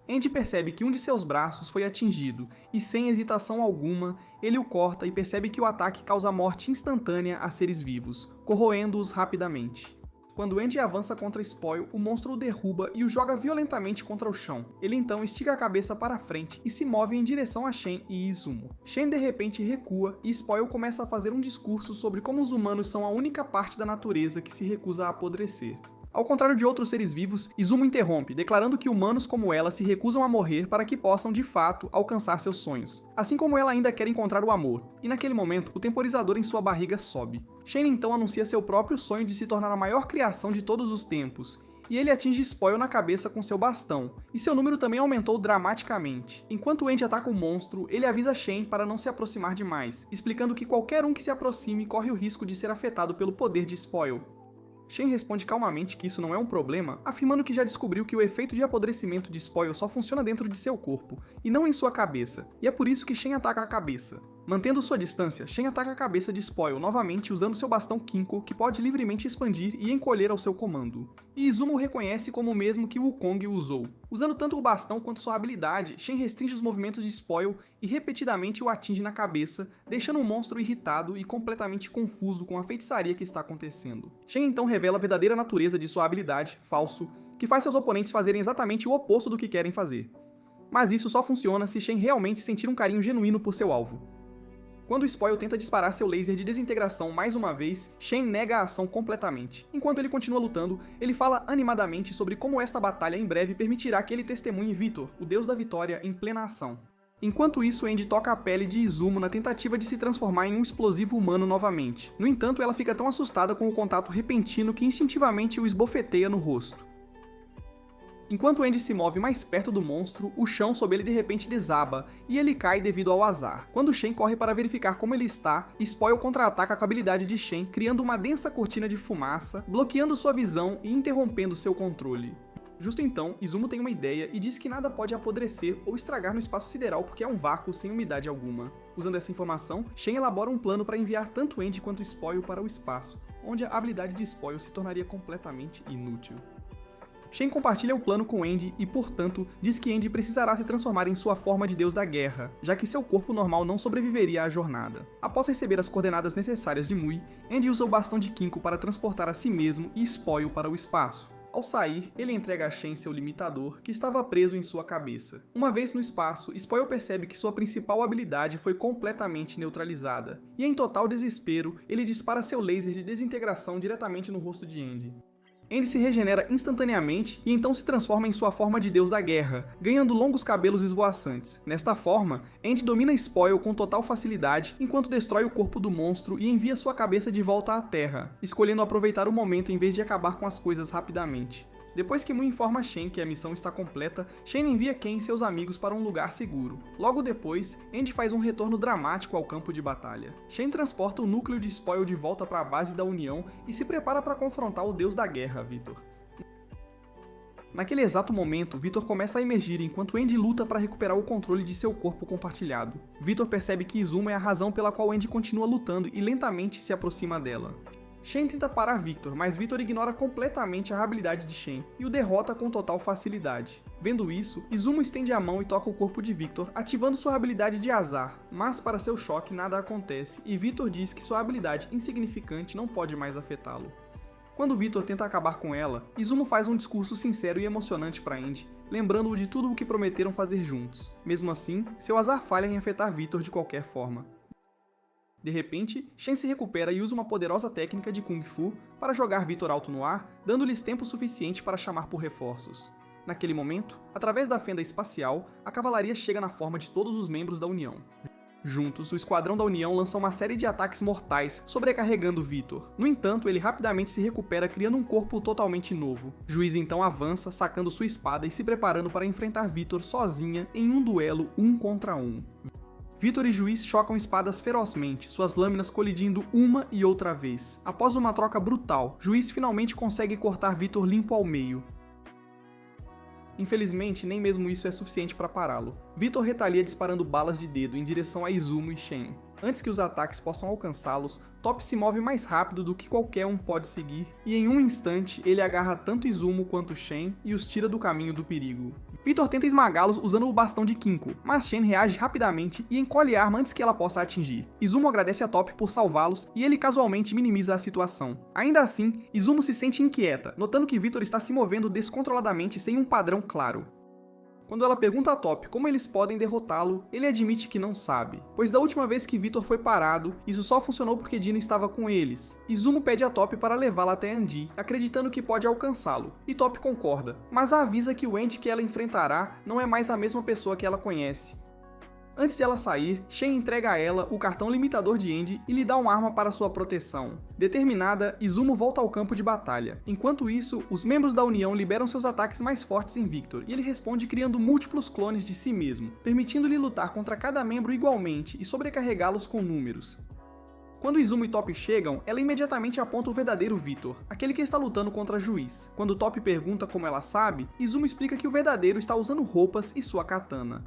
Andy percebe que um de seus braços foi atingido, e sem hesitação alguma, ele o corta e percebe que o ataque causa morte instantânea a seres vivos, corroendo-os rapidamente. Quando Andy avança contra Spoil, o monstro o derruba e o joga violentamente contra o chão. Ele então estica a cabeça para frente e se move em direção a Shen e Izumo. Shen de repente recua e Spoil começa a fazer um discurso sobre como os humanos são a única parte da natureza que se recusa a apodrecer. Ao contrário de outros seres vivos, Izumo interrompe, declarando que humanos como ela se recusam a morrer para que possam, de fato, alcançar seus sonhos. Assim como ela ainda quer encontrar o amor. E naquele momento, o temporizador em sua barriga sobe. Shen então anuncia seu próprio sonho de se tornar a maior criação de todos os tempos, e ele atinge Spoil na cabeça com seu bastão, e seu número também aumentou dramaticamente. Enquanto Andy ataca o monstro, ele avisa Shen para não se aproximar demais, explicando que qualquer um que se aproxime corre o risco de ser afetado pelo poder de Spoil. Shen responde calmamente que isso não é um problema, afirmando que já descobriu que o efeito de apodrecimento de Spoil só funciona dentro de seu corpo, e não em sua cabeça, e é por isso que Shen ataca a cabeça. Mantendo sua distância, Shen ataca a cabeça de Spoil novamente usando seu bastão Kinko, que pode livremente expandir e encolher ao seu comando. E Izumo o reconhece como o mesmo que Wukong usou. Usando tanto o bastão quanto sua habilidade, Shen restringe os movimentos de Spoil e repetidamente o atinge na cabeça, deixando o monstro irritado e completamente confuso com a feitiçaria que está acontecendo. Shen então revela a verdadeira natureza de sua habilidade, Falso, que faz seus oponentes fazerem exatamente o oposto do que querem fazer. Mas isso só funciona se Shen realmente sentir um carinho genuíno por seu alvo. Quando Spoil tenta disparar seu laser de desintegração mais uma vez, Shen nega a ação completamente. Enquanto ele continua lutando, ele fala animadamente sobre como esta batalha em breve permitirá que ele testemunhe Vitor, o deus da vitória, em plena ação. Enquanto isso, Andy toca a pele de Izumo na tentativa de se transformar em um explosivo humano novamente. No entanto, ela fica tão assustada com o contato repentino que instintivamente o esbofeteia no rosto. Enquanto Andy se move mais perto do monstro, o chão sob ele de repente desaba, e ele cai devido ao azar. Quando Shen corre para verificar como ele está, Spoil contra-ataca com a habilidade de Shen, criando uma densa cortina de fumaça, bloqueando sua visão e interrompendo seu controle. Justo então, Izumo tem uma ideia e diz que nada pode apodrecer ou estragar no espaço sideral porque é um vácuo sem umidade alguma. Usando essa informação, Shen elabora um plano para enviar tanto Andy quanto Spoil para o espaço, onde a habilidade de Spoil se tornaria completamente inútil. Shen compartilha o plano com Andy e, portanto, diz que Andy precisará se transformar em sua forma de deus da guerra, já que seu corpo normal não sobreviveria à jornada. Após receber as coordenadas necessárias de Mui, Andy usa o bastão de Kinko para transportar a si mesmo e Spoil para o espaço. Ao sair, ele entrega a Shen seu limitador, que estava preso em sua cabeça. Uma vez no espaço, Spoil percebe que sua principal habilidade foi completamente neutralizada, e em total desespero, ele dispara seu laser de desintegração diretamente no rosto de Andy. Andy se regenera instantaneamente e então se transforma em sua forma de deus da guerra, ganhando longos cabelos esvoaçantes. Nesta forma, Andy domina Spoil com total facilidade, enquanto destrói o corpo do monstro e envia sua cabeça de volta à Terra, escolhendo aproveitar o momento em vez de acabar com as coisas rapidamente. Depois que Mui informa Shen que a missão está completa, Shen envia Ken e seus amigos para um lugar seguro. Logo depois, Andy faz um retorno dramático ao campo de batalha. Shen transporta o núcleo de Spoil de volta para a base da União e se prepara para confrontar o deus da guerra, Vitor. Naquele exato momento, Vitor começa a emergir enquanto Andy luta para recuperar o controle de seu corpo compartilhado. Vitor percebe que Izumo é a razão pela qual Andy continua lutando e lentamente se aproxima dela. Shen tenta parar Victor, mas Victor ignora completamente a habilidade de Shen e o derrota com total facilidade. Vendo isso, Izumo estende a mão e toca o corpo de Victor, ativando sua habilidade de azar, mas para seu choque nada acontece e Victor diz que sua habilidade insignificante não pode mais afetá-lo. Quando Victor tenta acabar com ela, Izumo faz um discurso sincero e emocionante para Andy, lembrando-o de tudo o que prometeram fazer juntos. Mesmo assim, seu azar falha em afetar Victor de qualquer forma. De repente, Shen se recupera e usa uma poderosa técnica de Kung Fu para jogar Victor alto no ar, dando-lhes tempo suficiente para chamar por reforços. Naquele momento, através da fenda espacial, a cavalaria chega na forma de todos os membros da União. Juntos, o Esquadrão da União lança uma série de ataques mortais, sobrecarregando Victor. No entanto, ele rapidamente se recupera criando um corpo totalmente novo. Juiz então avança, sacando sua espada e se preparando para enfrentar Victor sozinha em um duelo 1 contra 1. Victor e Juiz chocam espadas ferozmente, suas lâminas colidindo uma e outra vez. Após uma troca brutal, Juiz finalmente consegue cortar Victor limpo ao meio. Infelizmente, nem mesmo isso é suficiente para pará-lo. Victor retalia disparando balas de dedo em direção a Izumo e Shen. Antes que os ataques possam alcançá-los, Top se move mais rápido do que qualquer um pode seguir, e em um instante ele agarra tanto Izumo quanto Shen e os tira do caminho do perigo. Victor tenta esmagá-los usando o bastão de Kinko, mas Shen reage rapidamente e encolhe a arma antes que ela possa atingir. Izumo agradece a Top por salvá-los e ele casualmente minimiza a situação. Ainda assim, Izumo se sente inquieta, notando que Victor está se movendo descontroladamente sem um padrão claro. Quando ela pergunta a Top como eles podem derrotá-lo, ele admite que não sabe, pois da última vez que Victor foi parado, isso só funcionou porque Dina estava com eles. Izumo pede a Top para levá-la até Andy, acreditando que pode alcançá-lo, e Top concorda, mas a avisa que o Andy que ela enfrentará não é mais a mesma pessoa que ela conhece. Antes de ela sair, Shen entrega a ela o cartão limitador de Andy e lhe dá uma arma para sua proteção. Determinada, Izumo volta ao campo de batalha. Enquanto isso, os membros da União liberam seus ataques mais fortes em Victor, e ele responde criando múltiplos clones de si mesmo, permitindo-lhe lutar contra cada membro igualmente e sobrecarregá-los com números. Quando Izumo e Top chegam, ela imediatamente aponta o verdadeiro Victor, aquele que está lutando contra Juiz. Quando Top pergunta como ela sabe, Izumo explica que o verdadeiro está usando roupas e sua katana.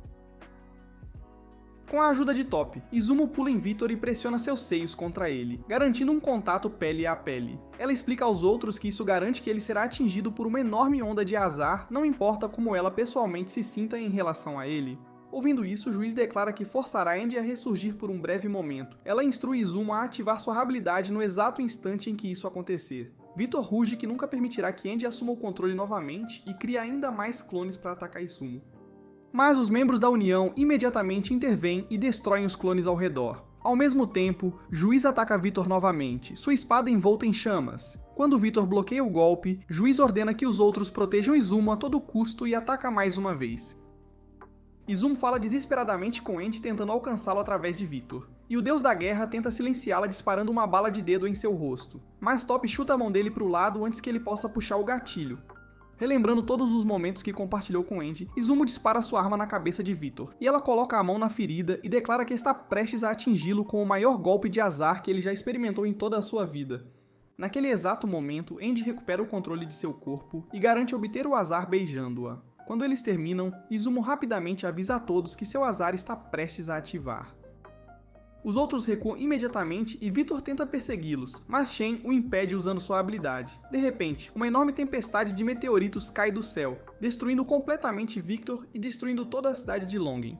Com a ajuda de Top, Izumo pula em Victor e pressiona seus seios contra ele, garantindo um contato pele a pele. Ela explica aos outros que isso garante que ele será atingido por uma enorme onda de azar, não importa como ela pessoalmente se sinta em relação a ele. Ouvindo isso, o Juiz declara que forçará Andy a ressurgir por um breve momento. Ela instrui Izumo a ativar sua habilidade no exato instante em que isso acontecer. Victor ruge que nunca permitirá que Andy assuma o controle novamente e cria ainda mais clones para atacar Izumo. Mas os membros da União imediatamente intervêm e destroem os clones ao redor. Ao mesmo tempo, Juiz ataca Vitor novamente, sua espada envolta em chamas. Quando Vitor bloqueia o golpe, Juiz ordena que os outros protejam Izumo a todo custo e ataca mais uma vez. Izumo fala desesperadamente com Andy tentando alcançá-lo através de Vitor, e o deus da guerra tenta silenciá-la disparando uma bala de dedo em seu rosto, mas Top chuta a mão dele para o lado antes que ele possa puxar o gatilho. Relembrando todos os momentos que compartilhou com Andy, Izumo dispara sua arma na cabeça de Vitor, e ela coloca a mão na ferida e declara que está prestes a atingi-lo com o maior golpe de azar que ele já experimentou em toda a sua vida. Naquele exato momento, Andy recupera o controle de seu corpo e garante obter o azar beijando-a. Quando eles terminam, Izumo rapidamente avisa a todos que seu azar está prestes a ativar. Os outros recuam imediatamente e Vitor tenta persegui-los, mas Shen o impede usando sua habilidade. De repente, uma enorme tempestade de meteoritos cai do céu, destruindo completamente Victor e destruindo toda a cidade de Longin.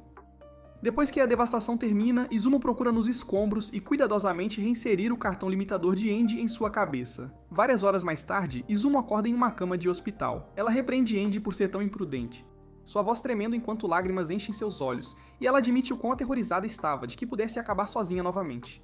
Depois que a devastação termina, Izumo procura nos escombros e cuidadosamente reinserir o cartão limitador de Andy em sua cabeça. Várias horas mais tarde, Izumo acorda em uma cama de hospital. Ela repreende Andy por ser tão imprudente, sua voz tremendo enquanto lágrimas enchem seus olhos, e ela admite o quão aterrorizada estava de que pudesse acabar sozinha novamente.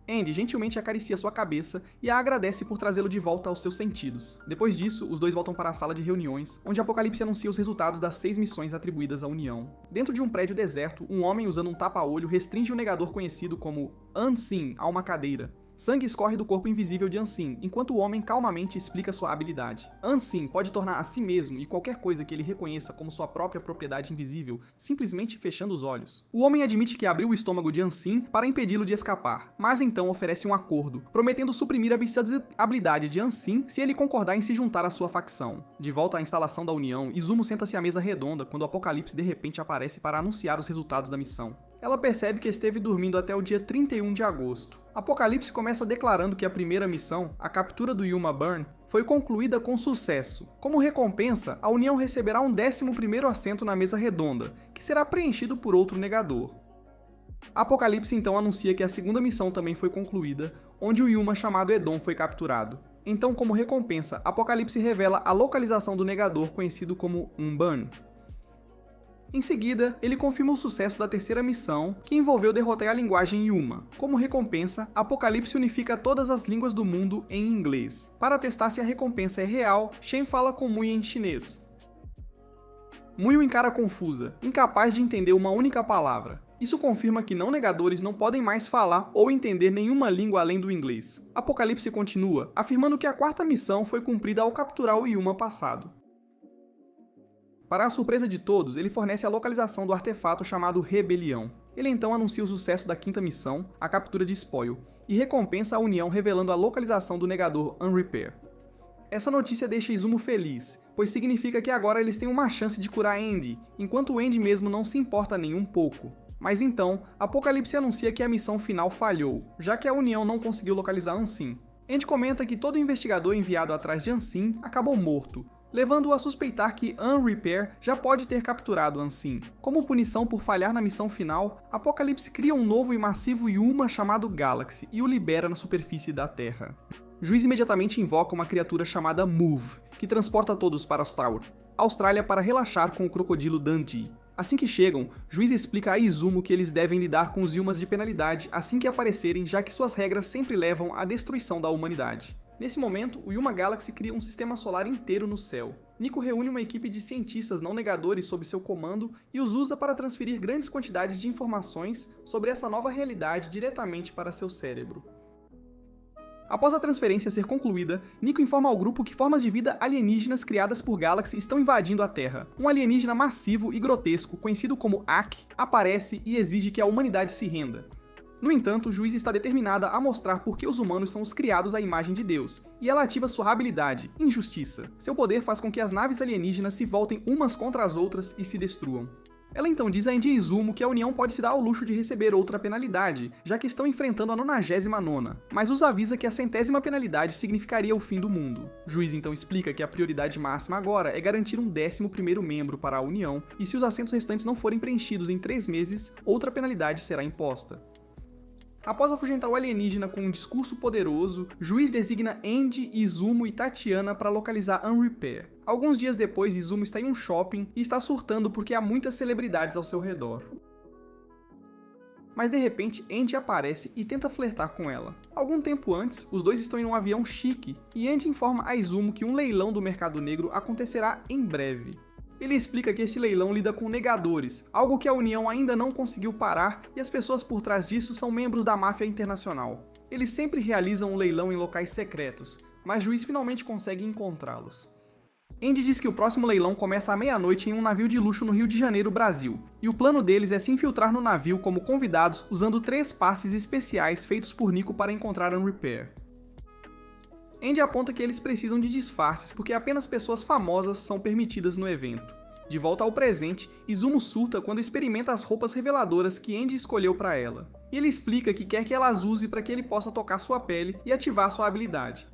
Andy gentilmente acaricia sua cabeça e a agradece por trazê-lo de volta aos seus sentidos. Depois disso, os dois voltam para a sala de reuniões, onde Apocalipse anuncia os resultados das 6 missões atribuídas à União. Dentro de um prédio deserto, um homem usando um tapa-olho restringe um negador conhecido como Unseen a uma cadeira. Sangue escorre do corpo invisível de Unseen, enquanto o homem calmamente explica sua habilidade. Unseen pode tornar a si mesmo e qualquer coisa que ele reconheça como sua própria propriedade invisível, simplesmente fechando os olhos. O homem admite que abriu o estômago de Unseen para impedi-lo de escapar, mas então oferece um acordo, prometendo suprimir a habilidade de Unseen se ele concordar em se juntar à sua facção. De volta à instalação da União, Izumo senta-se à mesa redonda quando o Apocalipse de repente aparece para anunciar os resultados da missão. Ela percebe que esteve dormindo até o dia 31 de agosto. Apocalipse começa declarando que a primeira missão, a captura do Yuma Burn, foi concluída com sucesso. Como recompensa, a União receberá um 11º assento na mesa redonda, que será preenchido por outro negador. Apocalipse então anuncia que a segunda missão também foi concluída, onde o Yuma chamado Edom foi capturado. Então, como recompensa, Apocalipse revela a localização do negador conhecido como Unburn. Em seguida, ele confirma o sucesso da terceira missão, que envolveu derrotar a linguagem Yuma. Como recompensa, Apocalipse unifica todas as línguas do mundo em inglês. Para testar se a recompensa é real, Shen fala com Mui em chinês. Mui o encara confusa, incapaz de entender uma única palavra. Isso confirma que não-negadores não podem mais falar ou entender nenhuma língua além do inglês. Apocalipse continua, afirmando que a quarta missão foi cumprida ao capturar o Yuma passado. Para a surpresa de todos, ele fornece a localização do artefato chamado Rebelião. Ele então anuncia o sucesso da quinta missão, a captura de Spoil, e recompensa a União revelando a localização do negador Unrepair. Essa notícia deixa Izumo feliz, pois significa que agora eles têm uma chance de curar Andy, enquanto Andy mesmo não se importa nem um pouco. Mas então, Apocalipse anuncia que a missão final falhou, já que a União não conseguiu localizar Unseen. Andy comenta que todo investigador enviado atrás de Unseen acabou morto, levando-o a suspeitar que Unrepair já pode ter capturado Unseen. Como punição por falhar na missão final, Apocalipse cria um novo e massivo Yuma chamado Galaxy e o libera na superfície da Terra. Juiz imediatamente invoca uma criatura chamada Move, que transporta todos para Austrália para relaxar com o crocodilo Dundee. Assim que chegam, Juiz explica a Izumo que eles devem lidar com os Yumas de penalidade assim que aparecerem, já que suas regras sempre levam à destruição da humanidade. Nesse momento, o Yuma Galaxy cria um sistema solar inteiro no céu. Nico reúne uma equipe de cientistas não negadores sob seu comando e os usa para transferir grandes quantidades de informações sobre essa nova realidade diretamente para seu cérebro. Após a transferência ser concluída, Nico informa ao grupo que formas de vida alienígenas criadas por Galaxy estão invadindo a Terra. Um alienígena massivo e grotesco, conhecido como Ak, aparece e exige que a humanidade se renda. No entanto, o Juiz está determinada a mostrar por que os humanos são os criados à imagem de Deus, e ela ativa sua habilidade, Injustiça. Seu poder faz com que as naves alienígenas se voltem umas contra as outras e se destruam. Ela então diz a Andy e Izumo que a União pode se dar ao luxo de receber outra penalidade, já que estão enfrentando a 99ª, mas os avisa que a 100ª penalidade significaria o fim do mundo. Juiz então explica que a prioridade máxima agora é garantir um 11º membro para a União, e se os assentos restantes não forem preenchidos em 3 meses, outra penalidade será imposta. Após afugentar o alienígena com um discurso poderoso, Juiz designa Andy, Izumo e Tatiana para localizar Unrepair. Alguns dias depois, Izumo está em um shopping e está surtando porque há muitas celebridades ao seu redor. Mas de repente, Andy aparece e tenta flertar com ela. Algum tempo antes, os dois estão em um avião chique, e Andy informa a Izumo que um leilão do mercado negro acontecerá em breve. Ele explica que este leilão lida com negadores, algo que a União ainda não conseguiu parar, e as pessoas por trás disso são membros da máfia internacional. Eles sempre realizam um leilão em locais secretos, mas Juiz finalmente consegue encontrá-los. Andy diz que o próximo leilão começa à meia-noite em um navio de luxo no Rio de Janeiro, Brasil, e o plano deles é se infiltrar no navio como convidados usando 3 passes especiais feitos por Nico para encontrar Henry Pear. Andy aponta que eles precisam de disfarces porque apenas pessoas famosas são permitidas no evento. De volta ao presente, Izumo surta quando experimenta as roupas reveladoras que Andy escolheu para ela, e ele explica que quer que ela as use para que ele possa tocar sua pele e ativar sua habilidade.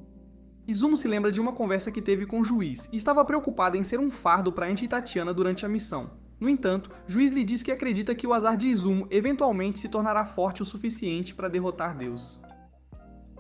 Izumo se lembra de uma conversa que teve com o Juiz e estava preocupada em ser um fardo para Andy e Tatiana durante a missão. No entanto, Juiz lhe diz que acredita que o azar de Izumo eventualmente se tornará forte o suficiente para derrotar Deus.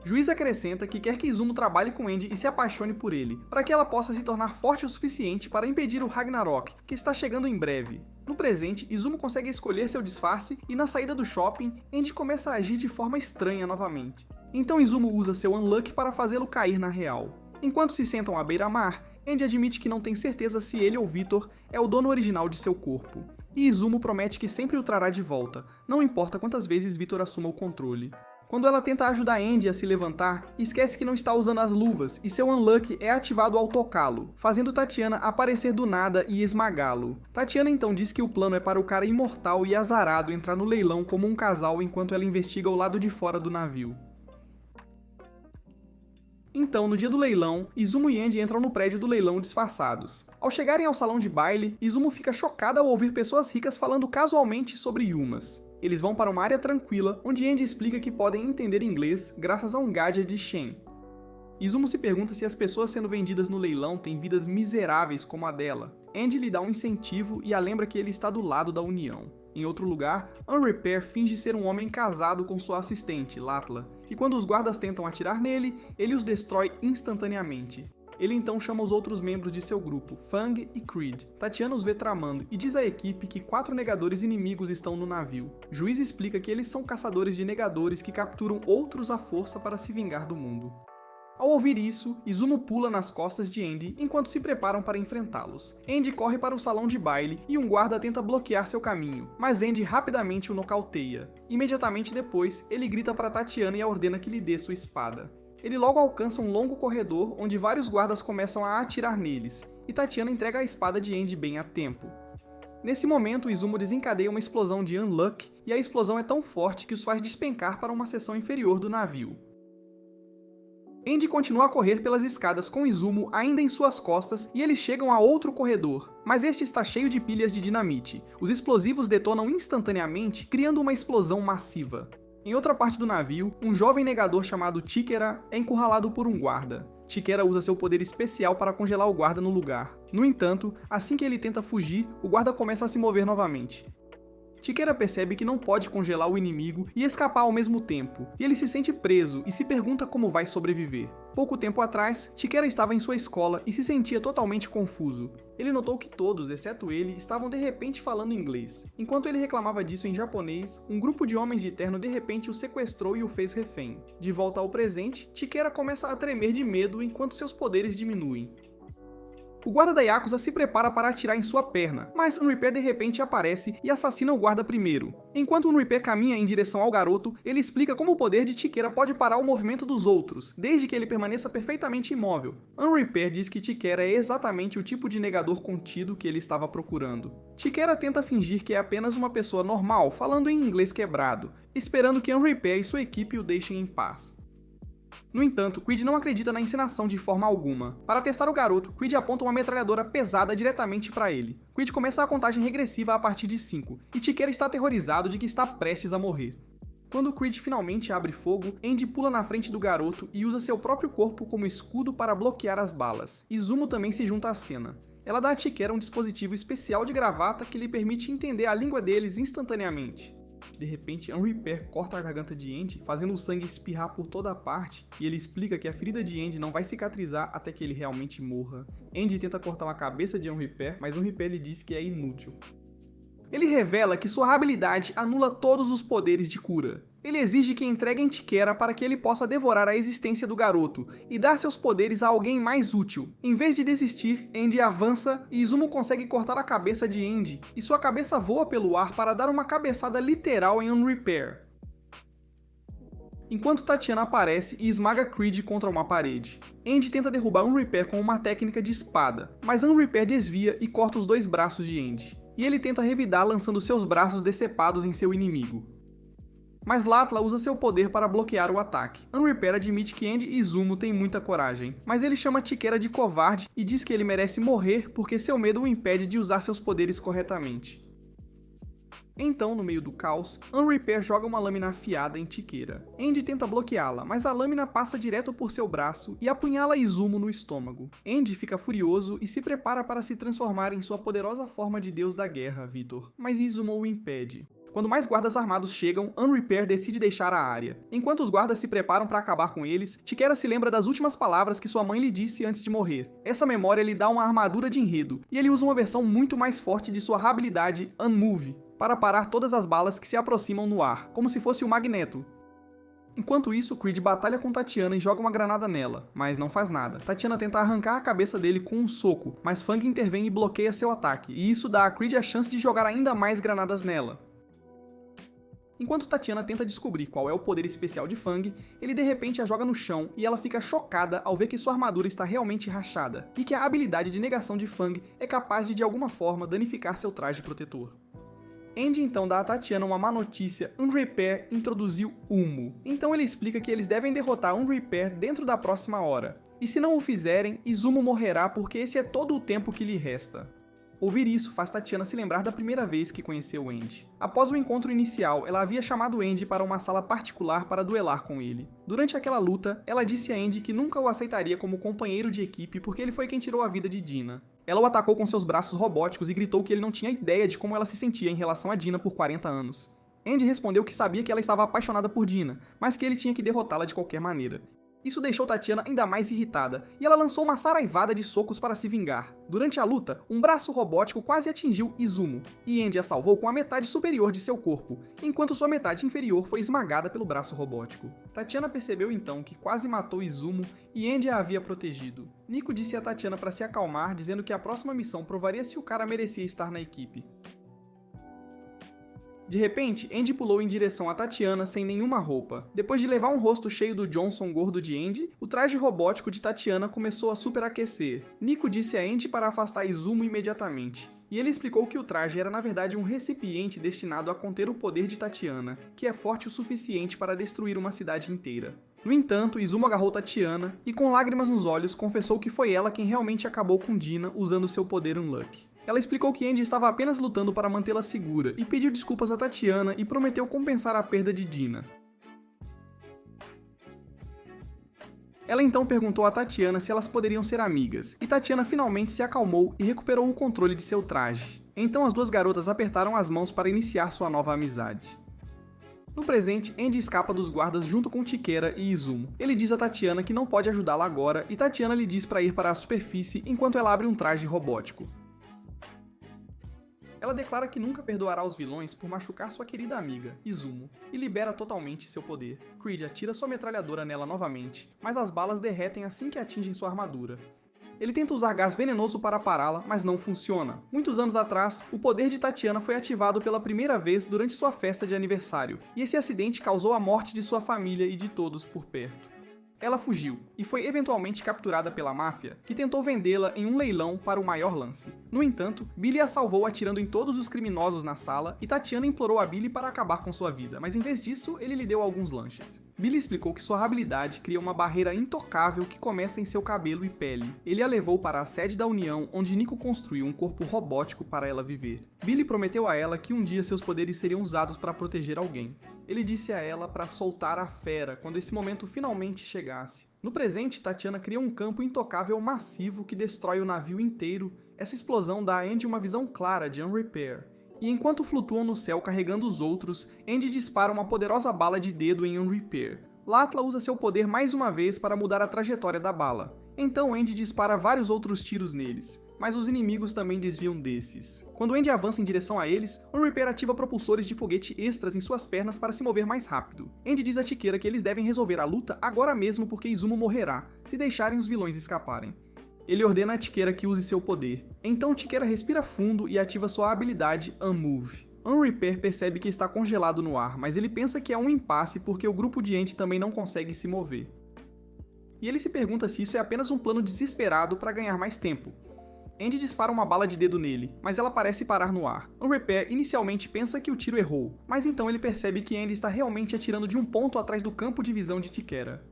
Juiz acrescenta que quer que Izumo trabalhe com Andy e se apaixone por ele, para que ela possa se tornar forte o suficiente para impedir o Ragnarok, que está chegando em breve. No presente, Izumo consegue escolher seu disfarce e na saída do shopping, Andy começa a agir de forma estranha novamente. Então Izumo usa seu Unluck para fazê-lo cair na real. Enquanto se sentam à beira-mar, Andy admite que não tem certeza se ele ou Victor é o dono original de seu corpo. E Izumo promete que sempre o trará de volta, não importa quantas vezes Victor assuma o controle. Quando ela tenta ajudar Andy a se levantar, esquece que não está usando as luvas e seu Unluck é ativado ao tocá-lo, fazendo Tatiana aparecer do nada e esmagá-lo. Tatiana então diz que o plano é para o cara imortal e azarado entrar no leilão como um casal enquanto ela investiga o lado de fora do navio. Então, no dia do leilão, Izumo e Andy entram no prédio do leilão disfarçados. Ao chegarem ao salão de baile, Izumo fica chocada ao ouvir pessoas ricas falando casualmente sobre Yumas. Eles vão para uma área tranquila, onde Andy explica que podem entender inglês graças a um gadget de Shen. Izumo se pergunta se as pessoas sendo vendidas no leilão têm vidas miseráveis como a dela. Andy lhe dá um incentivo e a lembra que ele está do lado da União. Em outro lugar, Henry Pear finge ser um homem casado com sua assistente, Latla, e quando os guardas tentam atirar nele, ele os destrói instantaneamente. Ele então chama os outros membros de seu grupo, Fang e Creed. Tatiana os vê tramando e diz à equipe que 4 negadores inimigos estão no navio. Juiz explica que eles são caçadores de negadores que capturam outros à força para se vingar do mundo. Ao ouvir isso, Izumo pula nas costas de Andy enquanto se preparam para enfrentá-los. Andy corre para o salão de baile e um guarda tenta bloquear seu caminho, mas Andy rapidamente o nocauteia. Imediatamente depois, ele grita para Tatiana e a ordena que lhe dê sua espada. Ele logo alcança um longo corredor onde vários guardas começam a atirar neles, e Tatiana entrega a espada de Andy bem a tempo. Nesse momento, Izumo desencadeia uma explosão de Unluck, e a explosão é tão forte que os faz despencar para uma seção inferior do navio. Andy continua a correr pelas escadas com Izumo ainda em suas costas e eles chegam a outro corredor, mas este está cheio de pilhas de dinamite. Os explosivos detonam instantaneamente, criando uma explosão massiva. Em outra parte do navio, um jovem negador chamado Chikera é encurralado por um guarda. Chikera usa seu poder especial para congelar o guarda no lugar. No entanto, assim que ele tenta fugir, o guarda começa a se mover novamente. Chikera percebe que não pode congelar o inimigo e escapar ao mesmo tempo, e ele se sente preso e se pergunta como vai sobreviver. Pouco tempo atrás, Chikera estava em sua escola e se sentia totalmente confuso. Ele notou que todos, exceto ele, estavam de repente falando inglês. Enquanto ele reclamava disso em japonês, um grupo de homens de terno de repente o sequestrou e o fez refém. De volta ao presente, Chikera começa a tremer de medo enquanto seus poderes diminuem. O guarda da Yakuza se prepara para atirar em sua perna, mas Henry Pear de repente aparece e assassina o guarda primeiro. Enquanto Henry Pear caminha em direção ao garoto, ele explica como o poder de Chikera pode parar o movimento dos outros, desde que ele permaneça perfeitamente imóvel. Henry Pear diz que Chikera é exatamente o tipo de negador contido que ele estava procurando. Chikera tenta fingir que é apenas uma pessoa normal, falando em inglês quebrado, esperando que Henry Pear e sua equipe o deixem em paz. No entanto, Creed não acredita na encenação de forma alguma. Para testar o garoto, Creed aponta uma metralhadora pesada diretamente para ele. Creed começa a contagem regressiva a partir de 5, e Chikera está aterrorizado de que está prestes a morrer. Quando Creed finalmente abre fogo, Andy pula na frente do garoto e usa seu próprio corpo como escudo para bloquear as balas. Izumo também se junta à cena. Ela dá a Chikera um dispositivo especial de gravata que lhe permite entender a língua deles instantaneamente. De repente, Henry Pear corta a garganta de Andy, fazendo o sangue espirrar por toda a parte, e ele explica que a ferida de Andy não vai cicatrizar até que ele realmente morra. Andy tenta cortar a cabeça de Henry Pear, mas Henry Pear lhe diz que é inútil. Ele revela que sua habilidade anula todos os poderes de cura. Ele exige que entregue Antiquera para que ele possa devorar a existência do garoto e dar seus poderes a alguém mais útil. Em vez de desistir, Andy avança e Izumo consegue cortar a cabeça de Andy, e sua cabeça voa pelo ar para dar uma cabeçada literal em Unrepair. Enquanto Tatiana aparece e esmaga Creed contra uma parede. Andy tenta derrubar Unrepair com uma técnica de espada, mas Unrepair desvia e corta os dois braços de Andy. E ele tenta revidar lançando seus braços decepados em seu inimigo. Mas Latla usa seu poder para bloquear o ataque. Unrepair admite que Andy e Izumo têm muita coragem, mas ele chama Antiquera de covarde e diz que ele merece morrer porque seu medo o impede de usar seus poderes corretamente. Então, no meio do caos, Unrepair joga uma lâmina afiada em Antiquera. Andy tenta bloqueá-la, mas a lâmina passa direto por seu braço e apunhala Izumo no estômago. Andy fica furioso e se prepara para se transformar em sua poderosa forma de deus da guerra, Vitor, mas Izumo o impede. Quando mais guardas armados chegam, Unrepair decide deixar a área. Enquanto os guardas se preparam para acabar com eles, Antiquera se lembra das últimas palavras que sua mãe lhe disse antes de morrer. Essa memória lhe dá uma armadura de enredo, e ele usa uma versão muito mais forte de sua habilidade Unmove, para parar todas as balas que se aproximam no ar, como se fosse o Magneto. Enquanto isso, Creed batalha com Tatiana e joga uma granada nela, mas não faz nada. Tatiana tenta arrancar a cabeça dele com um soco, mas Fang intervém e bloqueia seu ataque, e isso dá a Creed a chance de jogar ainda mais granadas nela. Enquanto Tatiana tenta descobrir qual é o poder especial de Fang, ele de repente a joga no chão e ela fica chocada ao ver que sua armadura está realmente rachada, e que a habilidade de negação de Fang é capaz de alguma forma danificar seu traje protetor. Andy então dá a Tatiana uma má notícia: Unrepair introduziu Humo. Então ele explica que eles devem derrotar Unrepair dentro da próxima hora, e se não o fizerem, Izumo morrerá porque esse é todo o tempo que lhe resta. Ouvir isso faz Tatiana se lembrar da primeira vez que conheceu Andy. Após o encontro inicial, ela havia chamado Andy para uma sala particular para duelar com ele. Durante aquela luta, ela disse a Andy que nunca o aceitaria como companheiro de equipe porque ele foi quem tirou a vida de Dina. Ela o atacou com seus braços robóticos e gritou que ele não tinha ideia de como ela se sentia em relação a Dina por 40 anos. Andy respondeu que sabia que ela estava apaixonada por Dina, mas que ele tinha que derrotá-la de qualquer maneira. Isso deixou Tatiana ainda mais irritada, e ela lançou uma saraivada de socos para se vingar. Durante a luta, um braço robótico quase atingiu Izumo, e Andy a salvou com a metade superior de seu corpo, enquanto sua metade inferior foi esmagada pelo braço robótico. Tatiana percebeu então que quase matou Izumo e Andy a havia protegido. Nico disse a Tatiana para se acalmar, dizendo que a próxima missão provaria se o cara merecia estar na equipe. De repente, Andy pulou em direção a Tatiana sem nenhuma roupa. Depois de levar um rosto cheio do Johnson gordo de Andy, o traje robótico de Tatiana começou a superaquecer. Nico disse a Andy para afastar Izumo imediatamente. E ele explicou que o traje era na verdade um recipiente destinado a conter o poder de Tatiana, que é forte o suficiente para destruir uma cidade inteira. No entanto, Izumo agarrou Tatiana e, com lágrimas nos olhos, confessou que foi ela quem realmente acabou com Dina usando seu poder Unluck. Ela explicou que Andy estava apenas lutando para mantê-la segura e pediu desculpas a Tatiana e prometeu compensar a perda de Dina. Ela então perguntou a Tatiana se elas poderiam ser amigas, e Tatiana finalmente se acalmou e recuperou o controle de seu traje. Então as duas garotas apertaram as mãos para iniciar sua nova amizade. No presente, Andy escapa dos guardas junto com Antiquera e Izumo. Ele diz a Tatiana que não pode ajudá-la agora e Tatiana lhe diz para ir para a superfície enquanto ela abre um traje robótico. Ela declara que nunca perdoará os vilões por machucar sua querida amiga, Izumo, e libera totalmente seu poder. Creed atira sua metralhadora nela novamente, mas as balas derretem assim que atingem sua armadura. Ele tenta usar gás venenoso para pará-la, mas não funciona. Muitos anos atrás, o poder de Tatiana foi ativado pela primeira vez durante sua festa de aniversário, e esse acidente causou a morte de sua família e de todos por perto. Ela fugiu, e foi eventualmente capturada pela máfia, que tentou vendê-la em um leilão para o maior lance. No entanto, Billy a salvou atirando em todos os criminosos na sala, e Tatiana implorou a Billy para acabar com sua vida, mas em vez disso, ele lhe deu alguns lanches. Billy explicou que sua habilidade cria uma barreira intocável que começa em seu cabelo e pele. Ele a levou para a sede da União, onde Nico construiu um corpo robótico para ela viver. Billy prometeu a ela que um dia seus poderes seriam usados para proteger alguém. Ele disse a ela para soltar a fera quando esse momento finalmente chegasse. No presente, Tatiana cria um campo intocável massivo que destrói o navio inteiro. Essa explosão dá a Andy uma visão clara de Unrepair. E enquanto flutuam no céu carregando os outros, Andy dispara uma poderosa bala de dedo em Unrepair. Latla usa seu poder mais uma vez para mudar a trajetória da bala. Então Andy dispara vários outros tiros neles. mas os inimigos também desviam desses. Quando Andy avança em direção a eles, Reaper ativa propulsores de foguete extras em suas pernas para se mover mais rápido. Andy diz a Tikera que eles devem resolver a luta agora mesmo porque Izumo morrerá, se deixarem os vilões escaparem. Ele ordena a Tikera que use seu poder. Então Tikera respira fundo e ativa sua habilidade Unmove. Reaper percebe que está congelado no ar, mas ele pensa que é um impasse porque o grupo de Andy também não consegue se mover. E ele se pergunta se isso é apenas um plano desesperado para ganhar mais tempo. Andy dispara uma bala de dedo nele, mas ela parece parar no ar. Reaper inicialmente pensa que o tiro errou, mas então ele percebe que Andy está realmente atirando de um ponto atrás do campo de visão de Tikera.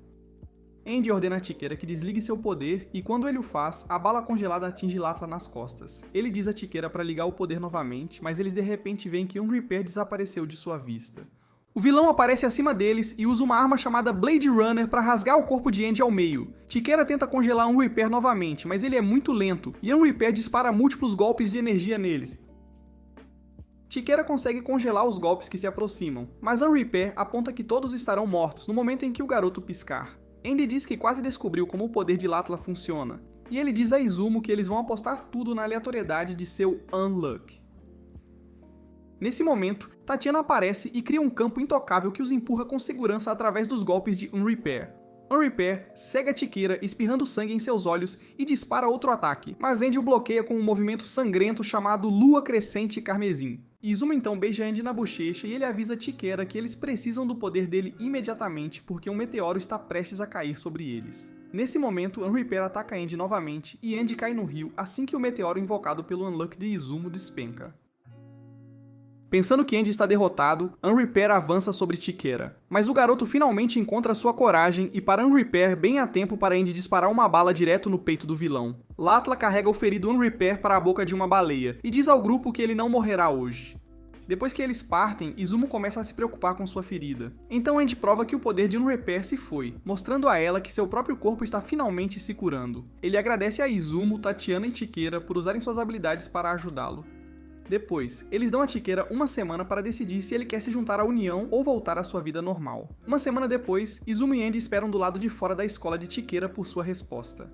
Andy ordena a Tikera que desligue seu poder e quando ele o faz, a bala congelada atinge Latla nas costas. Ele diz a Tikera para ligar o poder novamente, mas eles de repente veem que Reaper desapareceu de sua vista. O vilão aparece acima deles e usa uma arma chamada Blade Runner para rasgar o corpo de Andy ao meio. Tikera tenta congelar Reaper novamente, mas ele é muito lento, e Reaper dispara múltiplos golpes de energia neles. Tikera consegue congelar os golpes que se aproximam, mas Reaper aponta que todos estarão mortos no momento em que o garoto piscar. Andy diz que quase descobriu como o poder de Latla funciona, e ele diz a Izumo que eles vão apostar tudo na aleatoriedade de seu Unluck. Nesse momento, Tatiana aparece e cria um campo intocável que os empurra com segurança através dos golpes de Reaper. Reaper cega Tikera espirrando sangue em seus olhos e dispara outro ataque, mas Andy o bloqueia com um movimento sangrento chamado Lua Crescente Carmesim. Izumo então beija Andy na bochecha e ele avisa Tikera que eles precisam do poder dele imediatamente porque um meteoro está prestes a cair sobre eles. Nesse momento, Reaper ataca Andy novamente e Andy cai no rio assim que o meteoro invocado pelo Unluck de Izumo despenca. Pensando que Andy está derrotado, Reaper avança sobre Tikera. Mas o garoto finalmente encontra sua coragem e para Reaper bem a tempo para Andy disparar uma bala direto no peito do vilão. Latla carrega o ferido Reaper para a boca de uma baleia e diz ao grupo que ele não morrerá hoje. Depois que eles partem, Izumo começa a se preocupar com sua ferida. Então Andy prova que o poder de Reaper se foi, mostrando a ela que seu próprio corpo está finalmente se curando. Ele agradece a Izumo, Tatiana e Tikera por usarem suas habilidades para ajudá-lo. Depois, eles dão a Tikera uma semana para decidir se ele quer se juntar à União ou voltar à sua vida normal. Uma semana depois, Izumo e Andy esperam do lado de fora da escola de Tikera por sua resposta.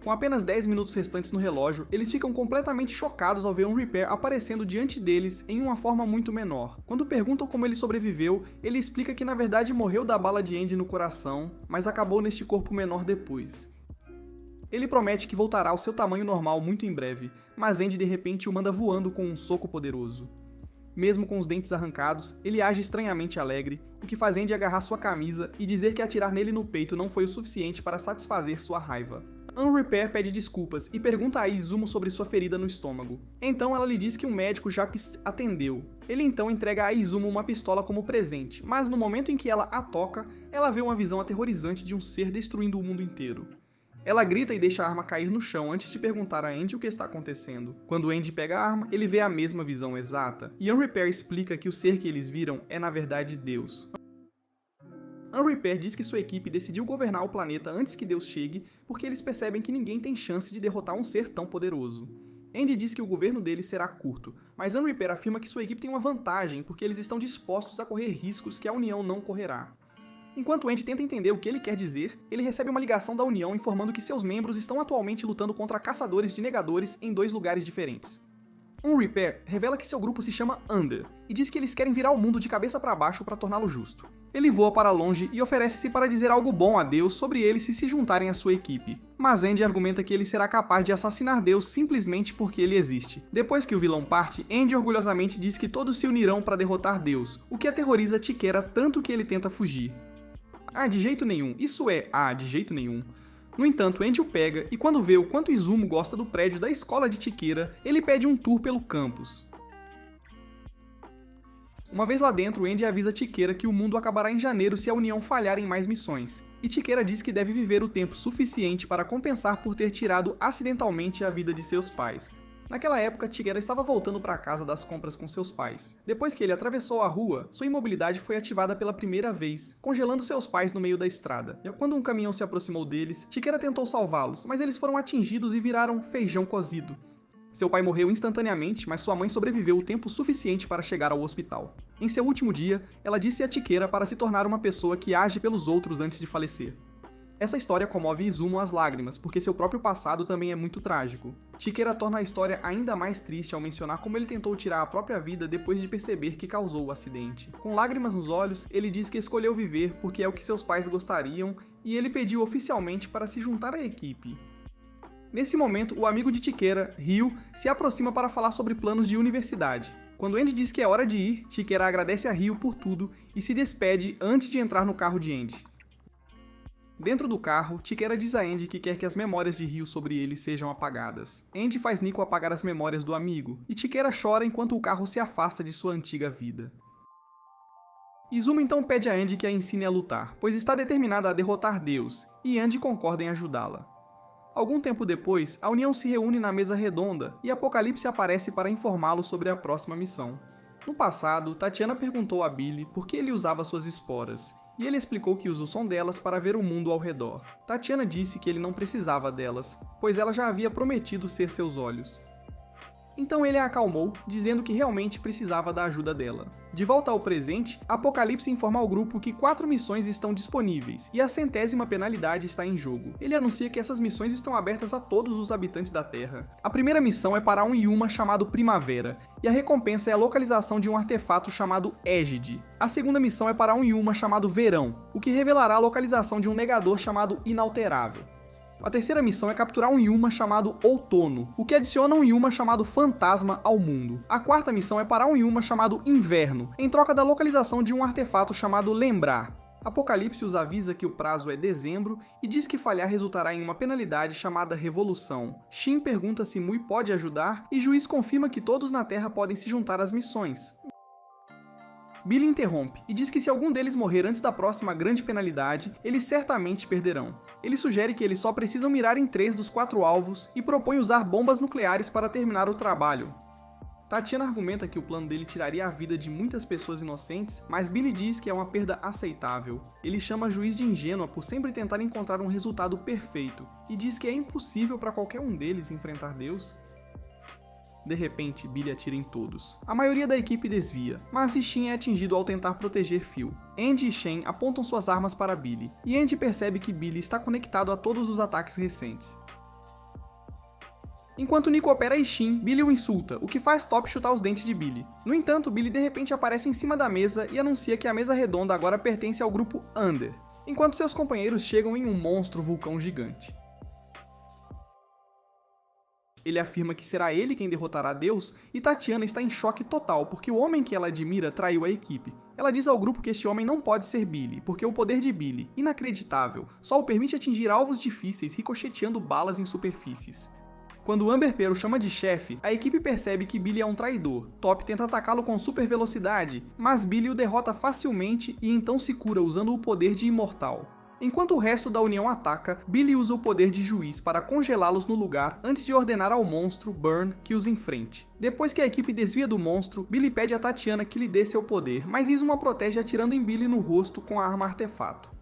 Com apenas 10 minutos restantes no relógio, eles ficam completamente chocados ao ver Reaper aparecendo diante deles em uma forma muito menor. Quando perguntam como ele sobreviveu, ele explica que na verdade morreu da bala de Andy no coração, mas acabou neste corpo menor depois. Ele promete que voltará ao seu tamanho normal muito em breve, mas Andy de repente o manda voando com um soco poderoso. Mesmo com os dentes arrancados, ele age estranhamente alegre, o que faz Andy agarrar sua camisa e dizer que atirar nele no peito não foi o suficiente para satisfazer sua raiva. Reaper pede desculpas e pergunta a Izumo sobre sua ferida no estômago. Então ela lhe diz que um médico já atendeu. Ele então entrega a Izumo uma pistola como presente, mas no momento em que ela a toca, ela vê uma visão aterrorizante de um ser destruindo o mundo inteiro. Ela grita e deixa a arma cair no chão antes de perguntar a Andy o que está acontecendo. Quando Andy pega a arma, ele vê a mesma visão exata, e Reaper explica que o ser que eles viram é na verdade Deus. Reaper diz que sua equipe decidiu governar o planeta antes que Deus chegue, porque eles percebem que ninguém tem chance de derrotar um ser tão poderoso. Andy diz que o governo deles será curto, mas Reaper afirma que sua equipe tem uma vantagem porque eles estão dispostos a correr riscos que a União não correrá. Enquanto Andy tenta entender o que ele quer dizer, ele recebe uma ligação da União informando que seus membros estão atualmente lutando contra caçadores de negadores em 2 lugares diferentes. Reaper revela que seu grupo se chama Under, e diz que eles querem virar o mundo de cabeça para baixo para torná-lo justo. Ele voa para longe e oferece-se para dizer algo bom a Deus sobre eles se juntarem à sua equipe. Mas Andy argumenta que ele será capaz de assassinar Deus simplesmente porque ele existe. Depois que o vilão parte, Andy orgulhosamente diz que todos se unirão para derrotar Deus, o que aterroriza Tikera tanto que ele tenta fugir. De jeito nenhum. Isso é, de jeito nenhum. No entanto, Andy o pega e quando vê o quanto Izumo gosta do prédio da escola de Tikera, ele pede um tour pelo campus. Uma vez lá dentro, Andy avisa Tikera que o mundo acabará em janeiro se a União falhar em mais missões, e Tikera diz que deve viver o tempo suficiente para compensar por ter tirado acidentalmente a vida de seus pais. Naquela época, Tikera estava voltando para casa das compras com seus pais. Depois que ele atravessou a rua, sua imobilidade foi ativada pela primeira vez, congelando seus pais no meio da estrada. E quando um caminhão se aproximou deles, Tikera tentou salvá-los, mas eles foram atingidos e viraram feijão cozido. Seu pai morreu instantaneamente, mas sua mãe sobreviveu o tempo suficiente para chegar ao hospital. Em seu último dia, ela disse a Tikera para se tornar uma pessoa que age pelos outros antes de falecer. Essa história comove Izumo às lágrimas, porque seu próprio passado também é muito trágico. Chikera torna a história ainda mais triste ao mencionar como ele tentou tirar a própria vida depois de perceber que causou o acidente. Com lágrimas nos olhos, ele diz que escolheu viver porque é o que seus pais gostariam, e ele pediu oficialmente para se juntar à equipe. Nesse momento, o amigo de Chikera, Ryu, se aproxima para falar sobre planos de universidade. Quando Andy diz que é hora de ir, Chikera agradece a Ryu por tudo e se despede antes de entrar no carro de Andy. Dentro do carro, Chikera diz a Andy que quer que as memórias de Ryu sobre ele sejam apagadas. Andy faz Nico apagar as memórias do amigo, e Chikera chora enquanto o carro se afasta de sua antiga vida. Izumo então pede a Andy que a ensine a lutar, pois está determinada a derrotar Deus, e Andy concorda em ajudá-la. Algum tempo depois, a União se reúne na mesa redonda e Apocalipse aparece para informá-lo sobre a próxima missão. No passado, Tatiana perguntou a Billy por que ele usava suas esporas, e ele explicou que usa o som delas para ver o mundo ao redor. Tatiana disse que ele não precisava delas, pois ela já havia prometido ser seus olhos. Então ele a acalmou, dizendo que realmente precisava da ajuda dela. De volta ao presente, Apocalipse informa ao grupo que 4 missões estão disponíveis, e a 100ª penalidade está em jogo. Ele anuncia que essas missões estão abertas a todos os habitantes da Terra. A primeira missão é para um Yuma chamado Primavera, e a recompensa é a localização de um artefato chamado Égide. A segunda missão é para um Yuma chamado Verão, o que revelará a localização de um negador chamado Inalterável. A terceira missão é capturar um Yuma chamado Outono, o que adiciona um Yuma chamado Fantasma ao mundo. A quarta missão é para um Yuma chamado Inverno, em troca da localização de um artefato chamado Lembrar. Apocalipse os avisa que o prazo é dezembro e diz que falhar resultará em uma penalidade chamada Revolução. Shin pergunta se Mui pode ajudar e Juiz confirma que todos na Terra podem se juntar às missões. Billy interrompe e diz que se algum deles morrer antes da próxima grande penalidade, eles certamente perderão. Ele sugere que eles só precisam mirar em 3 dos 4 alvos e propõe usar bombas nucleares para terminar o trabalho. Tatiana argumenta que o plano dele tiraria a vida de muitas pessoas inocentes, mas Billy diz que é uma perda aceitável. Ele chama Juiz de ingênua por sempre tentar encontrar um resultado perfeito, e diz que é impossível para qualquer um deles enfrentar Deus. De repente, Billy atira em todos. A maioria da equipe desvia, mas Shin é atingido ao tentar proteger Phil. Andy e Shen apontam suas armas para Billy, e Andy percebe que Billy está conectado a todos os ataques recentes. Enquanto Nico opera Shin, Billy o insulta, o que faz Top chutar os dentes de Billy. No entanto, Billy de repente aparece em cima da mesa e anuncia que a mesa redonda agora pertence ao grupo Under, enquanto seus companheiros chegam em um monstro vulcão gigante. Ele afirma que será ele quem derrotará Deus, e Tatiana está em choque total porque o homem que ela admira traiu a equipe. Ela diz ao grupo que este homem não pode ser Billy, porque o poder de Billy, inacreditável, só o permite atingir alvos difíceis ricocheteando balas em superfícies. Quando Amber Pearl o chama de chefe, a equipe percebe que Billy é um traidor. Top tenta atacá-lo com super velocidade, mas Billy o derrota facilmente e então se cura usando o poder de Imortal. Enquanto o resto da União ataca, Billy usa o poder de Juiz para congelá-los no lugar antes de ordenar ao monstro, Burn, que os enfrente. Depois que a equipe desvia do monstro, Billy pede a Tatiana que lhe dê seu poder, mas Izumo a protege atirando em Billy no rosto com a arma artefato.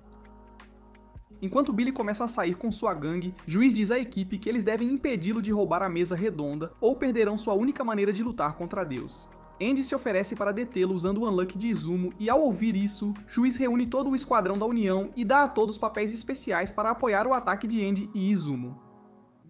Enquanto Billy começa a sair com sua gangue, Juiz diz à equipe que eles devem impedi-lo de roubar a mesa redonda ou perderão sua única maneira de lutar contra Deus. Andy se oferece para detê-lo usando o Unluck de Izumo e ao ouvir isso, Juiz reúne todo o esquadrão da União e dá a todos papéis especiais para apoiar o ataque de Andy e Izumo.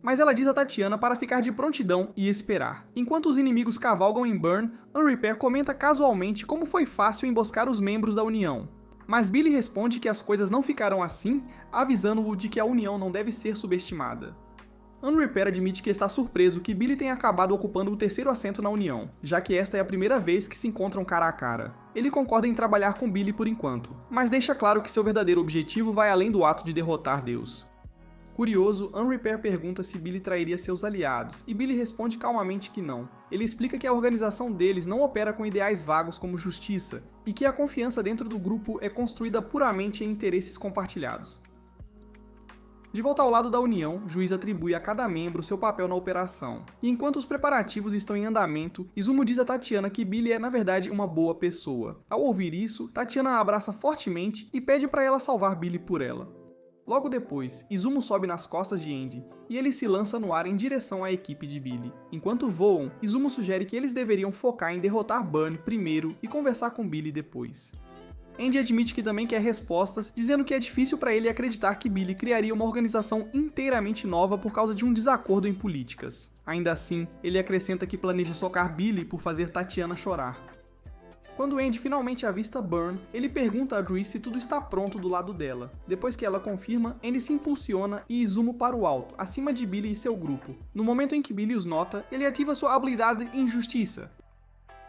Mas ela diz a Tatiana para ficar de prontidão e esperar. Enquanto os inimigos cavalgam em Burn, Unrepair comenta casualmente como foi fácil emboscar os membros da União. Mas Billy responde que as coisas não ficarão assim, avisando-o de que a União não deve ser subestimada. Unrepair admite que está surpreso que Billy tenha acabado ocupando o 3º assento na União, já que esta é a primeira vez que se encontram cara a cara. Ele concorda em trabalhar com Billy por enquanto, mas deixa claro que seu verdadeiro objetivo vai além do ato de derrotar Deus. Curioso, Unrepair pergunta se Billy trairia seus aliados, e Billy responde calmamente que não. Ele explica que a organização deles não opera com ideais vagos como justiça, e que a confiança dentro do grupo é construída puramente em interesses compartilhados. De volta ao lado da União, Juiz atribui a cada membro seu papel na operação. E enquanto os preparativos estão em andamento, Izumo diz a Tatiana que Billy é na verdade uma boa pessoa. Ao ouvir isso, Tatiana a abraça fortemente e pede para ela salvar Billy por ela. Logo depois, Izumo sobe nas costas de Andy, e ele se lança no ar em direção à equipe de Billy. Enquanto voam, Izumo sugere que eles deveriam focar em derrotar Burn primeiro e conversar com Billy depois. Andy admite que também quer respostas, dizendo que é difícil para ele acreditar que Billy criaria uma organização inteiramente nova por causa de um desacordo em políticas. Ainda assim, ele acrescenta que planeja socar Billy por fazer Tatiana chorar. Quando Andy finalmente avista Burn, ele pergunta a Juice se tudo está pronto do lado dela. Depois que ela confirma, Andy se impulsiona e Izumo para o alto, acima de Billy e seu grupo. No momento em que Billy os nota, ele ativa sua habilidade Injustiça.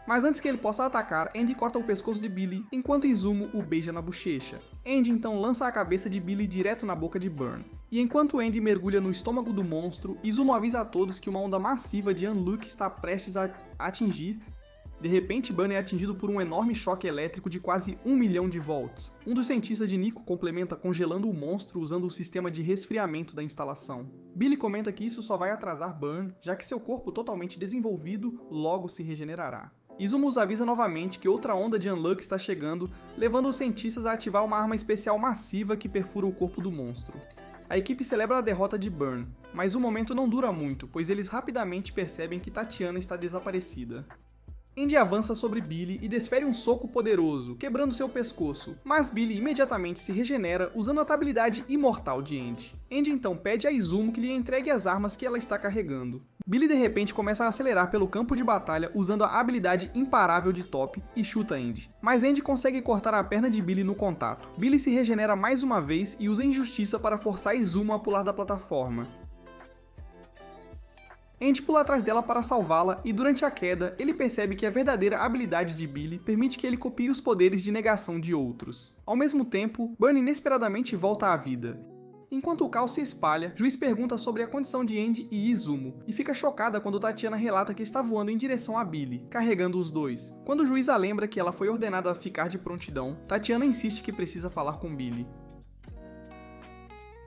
Mas antes que ele possa atacar, Andy corta o pescoço de Billy, enquanto Izumo o beija na bochecha. Andy então lança a cabeça de Billy direto na boca de Burn. E enquanto Andy mergulha no estômago do monstro, Izumo avisa a todos que uma onda massiva de Unluck está prestes a atingir. De repente, Burn é atingido por um enorme choque elétrico de quase 1 milhão de volts. Um dos cientistas de Nico complementa congelando o monstro usando o sistema de resfriamento da instalação. Billy comenta que isso só vai atrasar Burn, já que seu corpo totalmente desenvolvido logo se regenerará. Izumo os avisa novamente que outra onda de Unluck está chegando, levando os cientistas a ativar uma arma especial massiva que perfura o corpo do monstro. A equipe celebra a derrota de Burn, mas o momento não dura muito, pois eles rapidamente percebem que Tatiana está desaparecida. Andy avança sobre Billy e desfere um soco poderoso, quebrando seu pescoço, mas Billy imediatamente se regenera usando a habilidade imortal de Andy. Andy então pede a Izumo que lhe entregue as armas que ela está carregando. Billy de repente começa a acelerar pelo campo de batalha usando a habilidade imparável de Top e chuta Andy. Mas Andy consegue cortar a perna de Billy no contato. Billy se regenera mais uma vez e usa Injustiça para forçar Izumo a pular da plataforma. Andy pula atrás dela para salvá-la e durante a queda, ele percebe que a verdadeira habilidade de Billy permite que ele copie os poderes de negação de outros. Ao mesmo tempo, Burn inesperadamente volta à vida. Enquanto o caos se espalha, Juiz pergunta sobre a condição de Andy e Izumo, e fica chocada quando Tatiana relata que está voando em direção a Billy, carregando os dois. Quando o juiz a lembra que ela foi ordenada a ficar de prontidão, Tatiana insiste que precisa falar com Billy.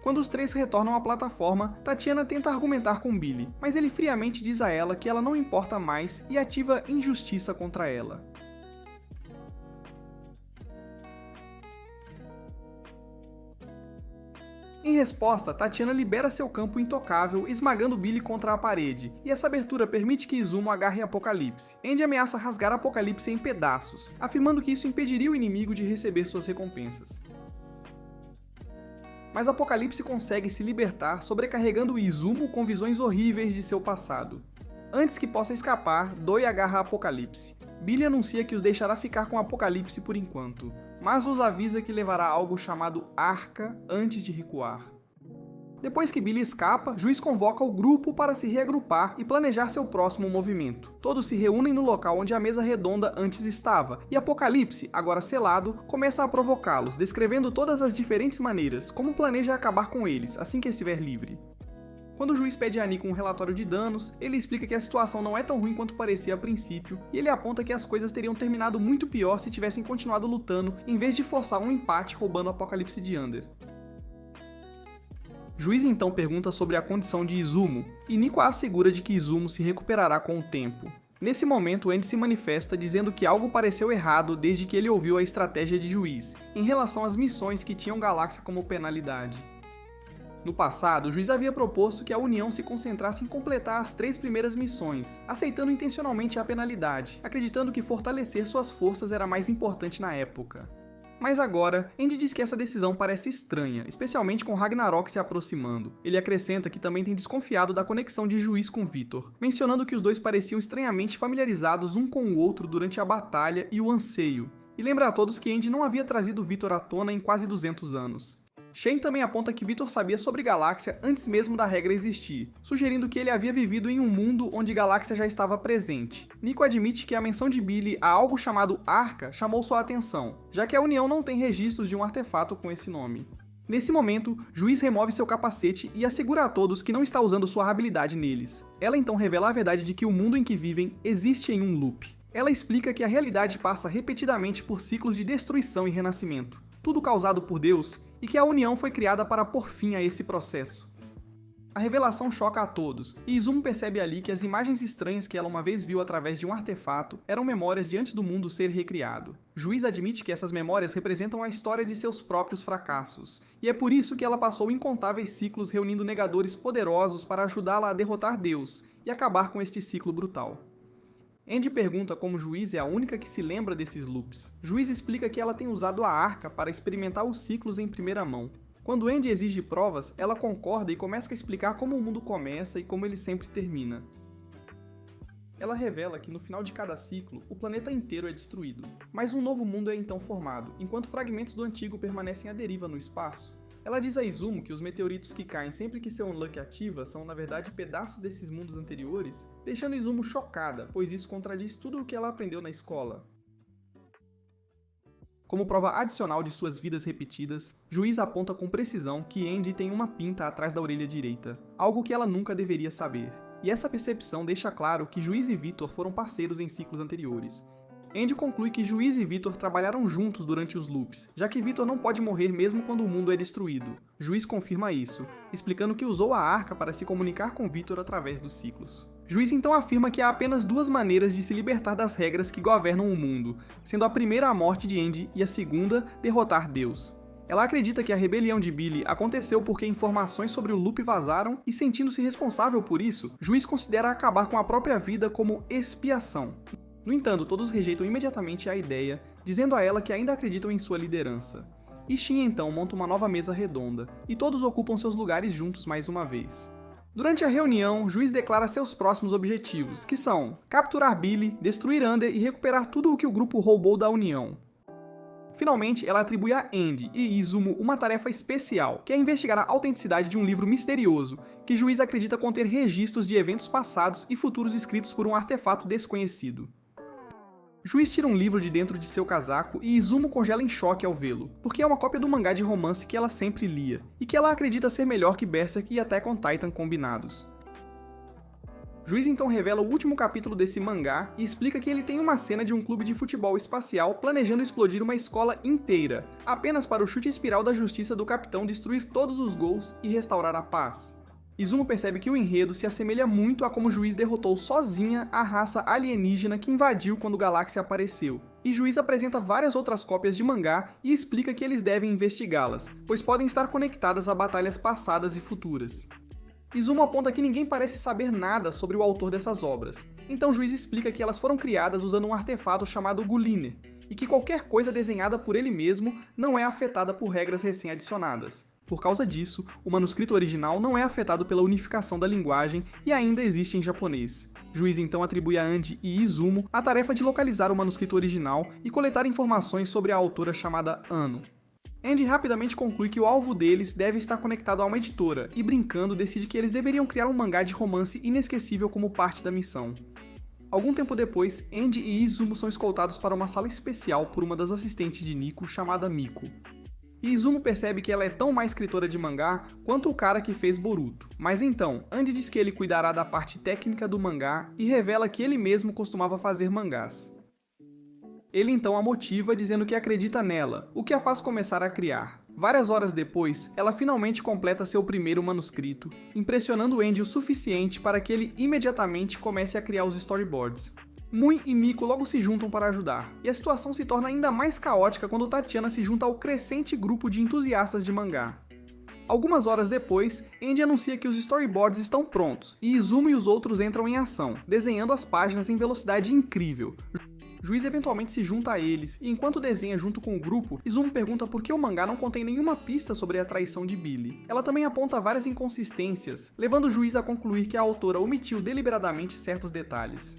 Quando os três retornam à plataforma, Tatiana tenta argumentar com Billy, mas ele friamente diz a ela que ela não importa mais e ativa Injustiça contra ela. Em resposta, Tatiana libera seu campo intocável, esmagando Billy contra a parede, e essa abertura permite que Izumo agarre Apocalipse. Andy ameaça rasgar Apocalipse em pedaços, afirmando que isso impediria o inimigo de receber suas recompensas. Mas Apocalipse consegue se libertar, sobrecarregando Izumo com visões horríveis de seu passado. Antes que possa escapar, Doi agarra Apocalipse. Billy anuncia que os deixará ficar com Apocalipse por enquanto, mas os avisa que levará algo chamado Arca antes de recuar. Depois que Billy escapa, Juiz convoca o grupo para se reagrupar e planejar seu próximo movimento. Todos se reúnem no local onde a mesa redonda antes estava, e Apocalipse, agora selado, começa a provocá-los, descrevendo todas as diferentes maneiras, como planeja acabar com eles, assim que estiver livre. Quando o juiz pede a Nico um relatório de danos, ele explica que a situação não é tão ruim quanto parecia a princípio, e ele aponta que as coisas teriam terminado muito pior se tivessem continuado lutando, em vez de forçar um empate roubando o Apocalipse de Under. Juiz então pergunta sobre a condição de Izumo, e Nico a assegura de que Izumo se recuperará com o tempo. Nesse momento, Andy se manifesta dizendo que algo pareceu errado desde que ele ouviu a estratégia de Juiz, em relação às missões que tinham Galáxia como penalidade. No passado, o juiz havia proposto que a União se concentrasse em completar as 3 primeiras missões, aceitando intencionalmente a penalidade, acreditando que fortalecer suas forças era mais importante na época. Mas agora, Andy diz que essa decisão parece estranha, especialmente com Ragnarok se aproximando. Ele acrescenta que também tem desconfiado da conexão de Juiz com Vitor, mencionando que os dois pareciam estranhamente familiarizados um com o outro durante a batalha e o anseio, e lembra a todos que Andy não havia trazido Vitor à tona em quase 200 anos. Shane também aponta que Vitor sabia sobre Galáxia antes mesmo da regra existir, sugerindo que ele havia vivido em um mundo onde Galáxia já estava presente. Nico admite que a menção de Billy a algo chamado Arca chamou sua atenção, já que a União não tem registros de um artefato com esse nome. Nesse momento, Juiz remove seu capacete e assegura a todos que não está usando sua habilidade neles. Ela então revela a verdade de que o mundo em que vivem existe em um loop. Ela explica que a realidade passa repetidamente por ciclos de destruição e renascimento, tudo causado por Deus, e que a União foi criada para pôr fim a esse processo. A revelação choca a todos, e Izumo percebe ali que as imagens estranhas que ela uma vez viu através de um artefato eram memórias de antes do mundo ser recriado. Juiz admite que essas memórias representam a história de seus próprios fracassos, e é por isso que ela passou incontáveis ciclos reunindo negadores poderosos para ajudá-la a derrotar Deus e acabar com este ciclo brutal. Andy pergunta como Juiz é a única que se lembra desses loops. Juiz explica que ela tem usado a arca para experimentar os ciclos em primeira mão. Quando Andy exige provas, ela concorda e começa a explicar como o mundo começa e como ele sempre termina. Ela revela que no final de cada ciclo, o planeta inteiro é destruído, mas um novo mundo é então formado, enquanto fragmentos do antigo permanecem à deriva no espaço. Ela diz a Izumo que os meteoritos que caem sempre que seu Unluck ativa são na verdade pedaços desses mundos anteriores, deixando Izumo chocada, pois isso contradiz tudo o que ela aprendeu na escola. Como prova adicional de suas vidas repetidas, Juiz aponta com precisão que Andy tem uma pinta atrás da orelha direita, algo que ela nunca deveria saber. E essa percepção deixa claro que Juiz e Victor foram parceiros em ciclos anteriores. Andy conclui que Juiz e Victor trabalharam juntos durante os loops, já que Victor não pode morrer mesmo quando o mundo é destruído. Juiz confirma isso, explicando que usou a arca para se comunicar com Victor através dos ciclos. Juiz então afirma que há apenas duas maneiras de se libertar das regras que governam o mundo, sendo a primeira a morte de Andy e a segunda derrotar Deus. Ela acredita que a rebelião de Billy aconteceu porque informações sobre o loop vazaram e, sentindo-se responsável por isso, Juiz considera acabar com a própria vida como expiação. No entanto, todos rejeitam imediatamente a ideia, dizendo a ela que ainda acreditam em sua liderança. Ishin então monta uma nova mesa redonda, e todos ocupam seus lugares juntos mais uma vez. Durante a reunião, Juiz declara seus próximos objetivos, que são capturar Billy, destruir Under e recuperar tudo o que o grupo roubou da União. Finalmente, ela atribui a Andy e Izumo uma tarefa especial, que é investigar a autenticidade de um livro misterioso, que Juiz acredita conter registros de eventos passados e futuros escritos por um artefato desconhecido. Juiz tira um livro de dentro de seu casaco e Izumo congela em choque ao vê-lo, porque é uma cópia do mangá de romance que ela sempre lia, e que ela acredita ser melhor que Berserk e Attack on Titan combinados. Juiz então revela o último capítulo desse mangá e explica que ele tem uma cena de um clube de futebol espacial planejando explodir uma escola inteira, apenas para o chute espiral da justiça do capitão destruir todos os gols e restaurar a paz. Izumo percebe que o enredo se assemelha muito a como Juiz derrotou sozinha a raça alienígena que invadiu quando Galáxia apareceu, e Juiz apresenta várias outras cópias de mangá e explica que eles devem investigá-las, pois podem estar conectadas a batalhas passadas e futuras. Izumo aponta que ninguém parece saber nada sobre o autor dessas obras, então Juiz explica que elas foram criadas usando um artefato chamado Guliner, e que qualquer coisa desenhada por ele mesmo não é afetada por regras recém-adicionadas. Por causa disso, o manuscrito original não é afetado pela unificação da linguagem e ainda existe em japonês. Juiz então atribui a Andy e Izumo a tarefa de localizar o manuscrito original e coletar informações sobre a autora chamada Ano. Andy rapidamente conclui que o alvo deles deve estar conectado a uma editora e, brincando, decide que eles deveriam criar um mangá de romance inesquecível como parte da missão. Algum tempo depois, Andy e Izumo são escoltados para uma sala especial por uma das assistentes de Nico chamada Miko. E Izumo percebe que ela é tão má escritora de mangá quanto o cara que fez Boruto. Mas então, Andy diz que ele cuidará da parte técnica do mangá e revela que ele mesmo costumava fazer mangás. Ele então a motiva dizendo que acredita nela, o que a faz começar a criar. Várias horas depois, ela finalmente completa seu primeiro manuscrito, impressionando Andy o suficiente para que ele imediatamente comece a criar os storyboards. Mui e Miko logo se juntam para ajudar, e a situação se torna ainda mais caótica quando Tatiana se junta ao crescente grupo de entusiastas de mangá. Algumas horas depois, Andy anuncia que os storyboards estão prontos, e Izumo e os outros entram em ação, desenhando as páginas em velocidade incrível. Juiz eventualmente se junta a eles, e enquanto desenha junto com o grupo, Izumo pergunta por que o mangá não contém nenhuma pista sobre a traição de Billy. Ela também aponta várias inconsistências, levando o Juiz a concluir que a autora omitiu deliberadamente certos detalhes.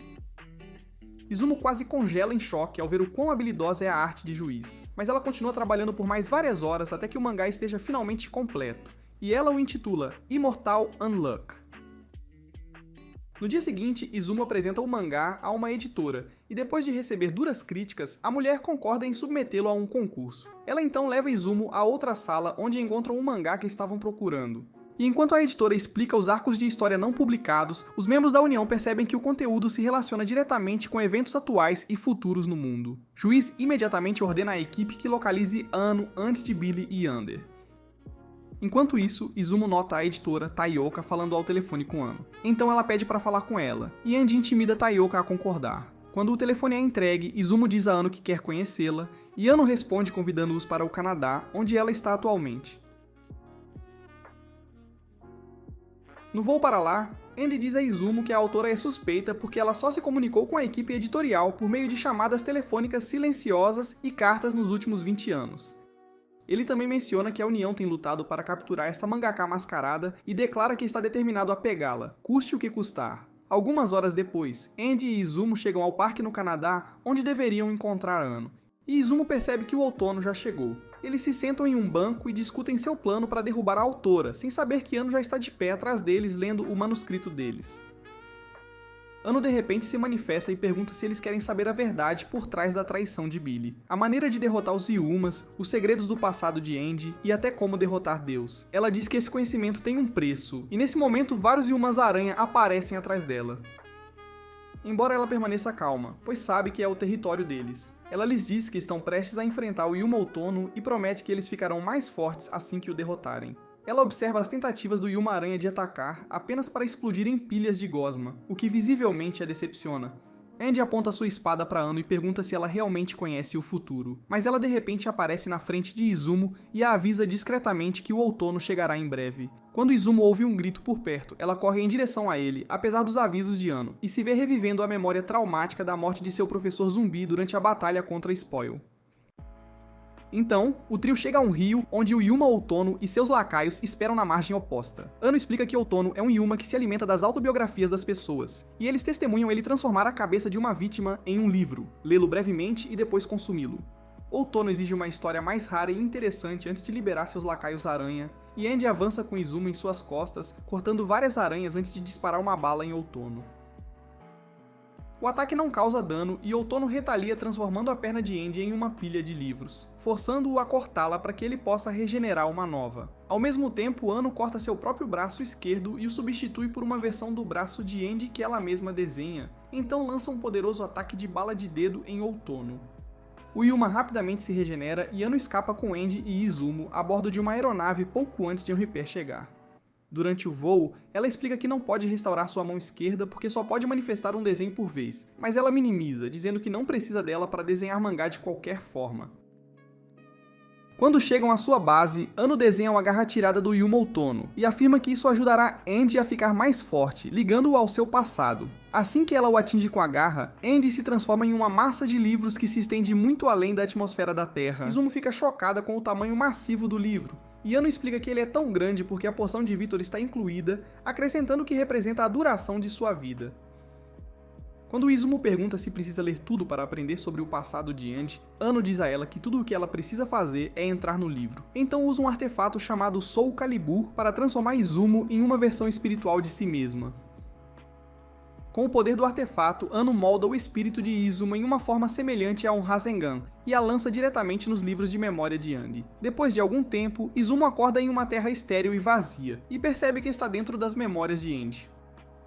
Izumo quase congela em choque ao ver o quão habilidosa é a arte de Juiz, mas ela continua trabalhando por mais várias horas até que o mangá esteja finalmente completo, e ela o intitula Immortal Unluck. No dia seguinte, Izumo apresenta o mangá a uma editora, e depois de receber duras críticas, a mulher concorda em submetê-lo a um concurso. Ela então leva Izumo a outra sala onde encontram o mangá que estavam procurando. E enquanto a editora explica os arcos de história não publicados, os membros da União percebem que o conteúdo se relaciona diretamente com eventos atuais e futuros no mundo. Juiz imediatamente ordena à equipe que localize Ano antes de Billy e Under. Enquanto isso, Izumo nota a editora, Taioka, falando ao telefone com Ano. Então ela pede para falar com ela, e Andy intimida Taioka a concordar. Quando o telefone é entregue, Izumo diz a Ano que quer conhecê-la, e Ano responde convidando-os para o Canadá, onde ela está atualmente. No voo para lá, Andy diz a Izumo que a autora é suspeita porque ela só se comunicou com a equipe editorial por meio de chamadas telefônicas silenciosas e cartas nos últimos 20 anos. Ele também menciona que a União tem lutado para capturar essa mangaka mascarada e declara que está determinado a pegá-la, custe o que custar. Algumas horas depois, Andy e Izumo chegam ao parque no Canadá, onde deveriam encontrar Ano. E Izumo percebe que o outono já chegou. Eles se sentam em um banco e discutem seu plano para derrubar a autora, sem saber que Ano já está de pé atrás deles lendo o manuscrito deles. Ano de repente se manifesta e pergunta se eles querem saber a verdade por trás da traição de Billy, a maneira de derrotar os Yumas, os segredos do passado de Andy e até como derrotar Deus. Ela diz que esse conhecimento tem um preço, e nesse momento vários Yumas-aranha aparecem atrás dela. Embora ela permaneça calma, pois sabe que é o território deles. Ela lhes diz que estão prestes a enfrentar o Yuma Outono e promete que eles ficarão mais fortes assim que o derrotarem. Ela observa as tentativas do Yuma-aranha de atacar apenas para explodir em pilhas de gosma, o que visivelmente a decepciona. Andy aponta sua espada para Ano e pergunta se ela realmente conhece o futuro, mas ela de repente aparece na frente de Izumo e a avisa discretamente que o outono chegará em breve. Quando Izumo ouve um grito por perto, ela corre em direção a ele, apesar dos avisos de Ano, e se vê revivendo a memória traumática da morte de seu professor zumbi durante a batalha contra Spoil. Então, o trio chega a um rio onde o Yuma Outono e seus lacaios esperam na margem oposta. Ano explica que Outono é um Yuma que se alimenta das autobiografias das pessoas, e eles testemunham ele transformar a cabeça de uma vítima em um livro, lê-lo brevemente e depois consumi-lo. Outono exige uma história mais rara e interessante antes de liberar seus lacaios aranha, e Andy avança com Izumo em suas costas, cortando várias aranhas antes de disparar uma bala em Outono. O ataque não causa dano e Outono retalia transformando a perna de Andy em uma pilha de livros, forçando-o a cortá-la para que ele possa regenerar uma nova. Ao mesmo tempo, Ano corta seu próprio braço esquerdo e o substitui por uma versão do braço de Andy que ela mesma desenha, então lança um poderoso ataque de bala de dedo em Outono. O Yuma rapidamente se regenera e Ano escapa com Andy e Izumo a bordo de uma aeronave pouco antes de um Reaper chegar. Durante o voo, ela explica que não pode restaurar sua mão esquerda porque só pode manifestar um desenho por vez, mas ela minimiza, dizendo que não precisa dela para desenhar mangá de qualquer forma. Quando chegam à sua base, Ano desenha uma garra tirada do Yuma Outono e afirma que isso ajudará Andy a ficar mais forte, ligando-o ao seu passado. Assim que ela o atinge com a garra, Andy se transforma em uma massa de livros que se estende muito além da atmosfera da Terra. Izumo fica chocada com o tamanho massivo do livro, e Ano explica que ele é tão grande porque a porção de Vitor está incluída, acrescentando que representa a duração de sua vida. Quando Izumo pergunta se precisa ler tudo para aprender sobre o passado de Andy, Ano diz a ela que tudo o que ela precisa fazer é entrar no livro. Então usa um artefato chamado Soul Calibur para transformar Izumo em uma versão espiritual de si mesma. Com o poder do artefato, Ano molda o espírito de Izumo em uma forma semelhante a um Rasengan, e a lança diretamente nos livros de memória de Andy. Depois de algum tempo, Izumo acorda em uma terra estéril e vazia, e percebe que está dentro das memórias de Andy.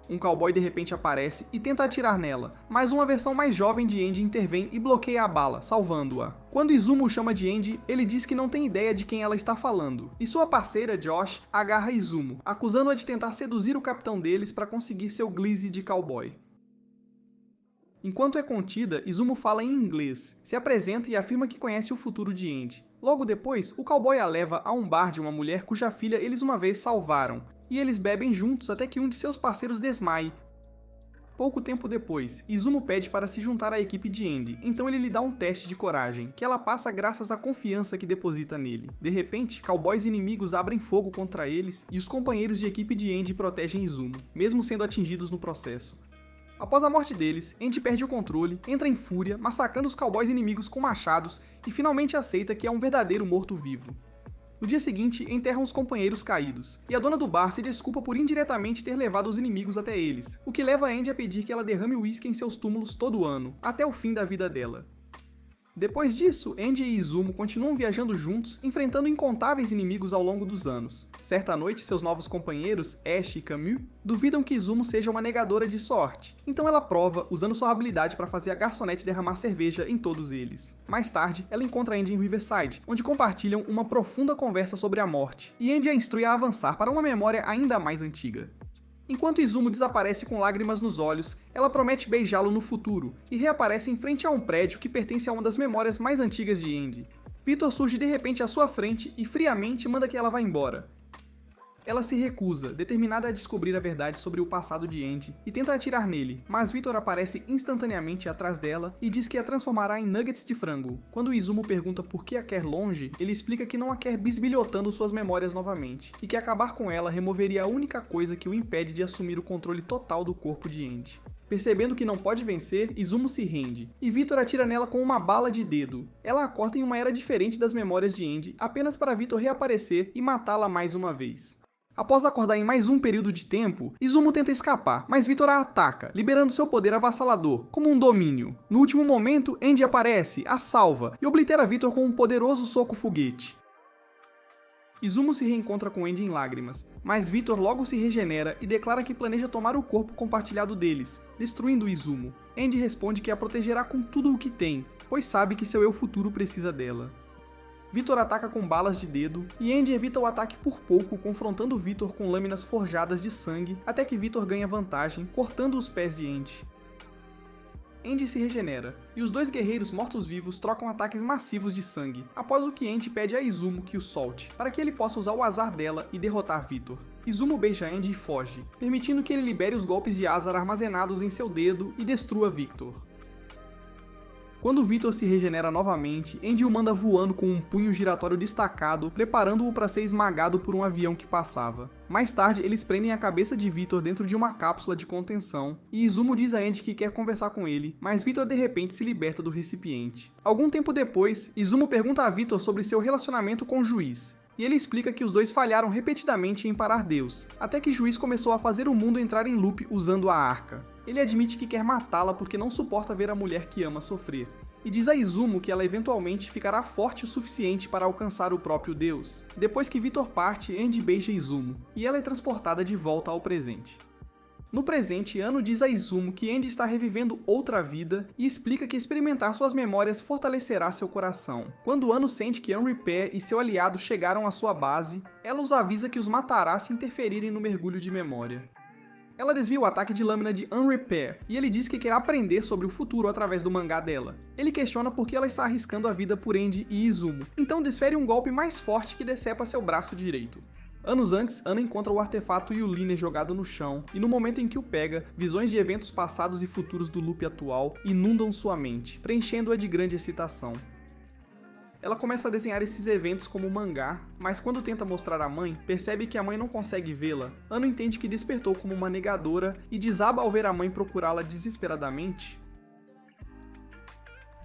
Um cowboy de repente aparece e tenta atirar nela, mas uma versão mais jovem de Andy intervém e bloqueia a bala, salvando-a. Quando Izumo o chama de Andy, ele diz que não tem ideia de quem ela está falando, e sua parceira, Josh, agarra Izumo, acusando-a de tentar seduzir o capitão deles para conseguir seu glize de cowboy. Enquanto é contida, Izumo fala em inglês, se apresenta e afirma que conhece o futuro de Andy. Logo depois, o cowboy a leva a um bar de uma mulher cuja filha eles uma vez salvaram, e eles bebem juntos até que um de seus parceiros desmaie. Pouco tempo depois, Izumo pede para se juntar à equipe de Andy, então ele lhe dá um teste de coragem, que ela passa graças à confiança que deposita nele. De repente, cowboys inimigos abrem fogo contra eles, e os companheiros de equipe de Andy protegem Izumo, mesmo sendo atingidos no processo. Após a morte deles, Andy perde o controle, entra em fúria, massacrando os cowboys inimigos com machados e finalmente aceita que é um verdadeiro morto-vivo. No dia seguinte, enterram os companheiros caídos, e a dona do bar se desculpa por indiretamente ter levado os inimigos até eles, o que leva Andy a pedir que ela derrame uísque em seus túmulos todo ano, até o fim da vida dela. Depois disso, Andy e Izumo continuam viajando juntos, enfrentando incontáveis inimigos ao longo dos anos. Certa noite, seus novos companheiros, Ash e Camus, duvidam que Izumo seja uma negadora de sorte, então ela prova, usando sua habilidade para fazer a garçonete derramar cerveja em todos eles. Mais tarde, ela encontra Andy em Riverside, onde compartilham uma profunda conversa sobre a morte, e Andy a instrui a avançar para uma memória ainda mais antiga. Enquanto Izumo desaparece com lágrimas nos olhos, ela promete beijá-lo no futuro, e reaparece em frente a um prédio que pertence a uma das memórias mais antigas de Andy. Vitor surge de repente à sua frente e friamente manda que ela vá embora. Ela se recusa, determinada a descobrir a verdade sobre o passado de Andy, e tenta atirar nele, mas Victor aparece instantaneamente atrás dela e diz que a transformará em nuggets de frango. Quando Izumo pergunta por que a quer longe, ele explica que não a quer bisbilhotando suas memórias novamente, e que acabar com ela removeria a única coisa que o impede de assumir o controle total do corpo de Andy. Percebendo que não pode vencer, Izumo se rende, e Victor atira nela com uma bala de dedo. Ela acorda em uma era diferente das memórias de Andy, apenas para Victor reaparecer e matá-la mais uma vez. Após acordar em mais um período de tempo, Izumo tenta escapar, mas Victor a ataca, liberando seu poder avassalador, como um domínio. No último momento, Andy aparece, a salva, e oblitera Victor com um poderoso soco foguete. Izumo se reencontra com Andy em lágrimas, mas Victor logo se regenera e declara que planeja tomar o corpo compartilhado deles, destruindo Izumo. Andy responde que a protegerá com tudo o que tem, pois sabe que seu eu futuro precisa dela. Victor ataca com balas de dedo, e Andy evita o ataque por pouco, confrontando Victor com lâminas forjadas de sangue, até que Victor ganha vantagem, cortando os pés de Andy. Andy se regenera, e os dois guerreiros mortos-vivos trocam ataques massivos de sangue, após o que Andy pede a Izumo que o solte, para que ele possa usar o azar dela e derrotar Victor. Izumo beija Andy e foge, permitindo que ele libere os golpes de azar armazenados em seu dedo e destrua Victor. Quando Victor se regenera novamente, Andy o manda voando com um punho giratório destacado, preparando-o para ser esmagado por um avião que passava. Mais tarde, eles prendem a cabeça de Victor dentro de uma cápsula de contenção, e Izumo diz a Andy que quer conversar com ele, mas Victor de repente se liberta do recipiente. Algum tempo depois, Izumo pergunta a Victor sobre seu relacionamento com o juiz, e ele explica que os dois falharam repetidamente em parar Deus, até que o juiz começou a fazer o mundo entrar em loop usando a arca. Ele admite que quer matá-la porque não suporta ver a mulher que ama sofrer, e diz a Izumo que ela eventualmente ficará forte o suficiente para alcançar o próprio Deus. Depois que Victor parte, Andy beija Izumo, e ela é transportada de volta ao presente. No presente, Ano diz a Izumo que Andy está revivendo outra vida e explica que experimentar suas memórias fortalecerá seu coração. Quando Ano sente que Unrepair e seu aliado chegaram à sua base, ela os avisa que os matará se interferirem no mergulho de memória. Ela desvia o ataque de lâmina de Unrepair, e ele diz que quer aprender sobre o futuro através do mangá dela. Ele questiona por que ela está arriscando a vida por Andy e Izumo, então desfere um golpe mais forte que decepa seu braço direito. Anos antes, Ana encontra o artefato Yuliner jogado no chão, e no momento em que o pega, visões de eventos passados e futuros do loop atual inundam sua mente, preenchendo-a de grande excitação. Ela começa a desenhar esses eventos como mangá, mas quando tenta mostrar à mãe, percebe que a mãe não consegue vê-la. Ano entende que despertou como uma negadora e desaba ao ver a mãe procurá-la desesperadamente.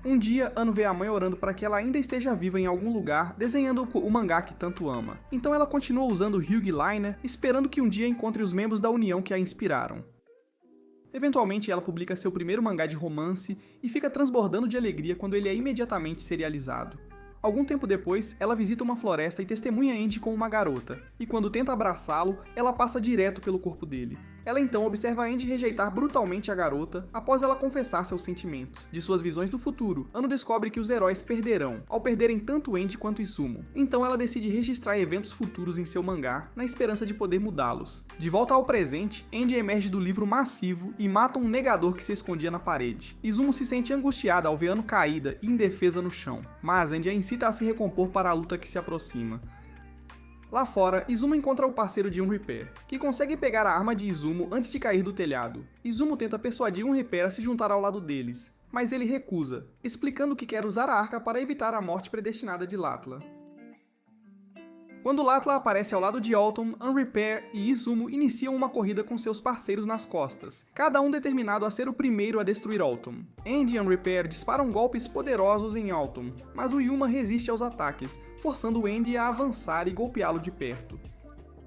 Um dia, Ano vê a mãe orando para que ela ainda esteja viva em algum lugar, desenhando o mangá que tanto ama. Então ela continua usando o Hyuga Liner, esperando que um dia encontre os membros da União que a inspiraram. Eventualmente, ela publica seu primeiro mangá de romance e fica transbordando de alegria quando ele é imediatamente serializado. Algum tempo depois, ela visita uma floresta e testemunha Andy com uma garota, e quando tenta abraçá-lo, ela passa direto pelo corpo dele. Ela então observa Andy rejeitar brutalmente a garota após ela confessar seus sentimentos. De suas visões do futuro, Ano descobre que os heróis perderão, ao perderem tanto Andy quanto Izumo. Então ela decide registrar eventos futuros em seu mangá, na esperança de poder mudá-los. De volta ao presente, Andy emerge do livro massivo e mata um negador que se escondia na parede. Izumo se sente angustiada ao ver Ano caída e indefesa no chão, mas Andy a incita a se recompor para a luta que se aproxima. Lá fora, Izumo encontra o parceiro de Unrepair, que consegue pegar a arma de Izumo antes de cair do telhado. Izumo tenta persuadir Unrepair a se juntar ao lado deles, mas ele recusa, explicando que quer usar a arca para evitar a morte predestinada de Latla. Quando Latla aparece ao lado de Alton, Unrepair e Izumo iniciam uma corrida com seus parceiros nas costas, cada um determinado a ser o primeiro a destruir Alton. Andy e Unrepair disparam golpes poderosos em Alton, mas o Yuma resiste aos ataques, forçando Andy a avançar e golpeá-lo de perto.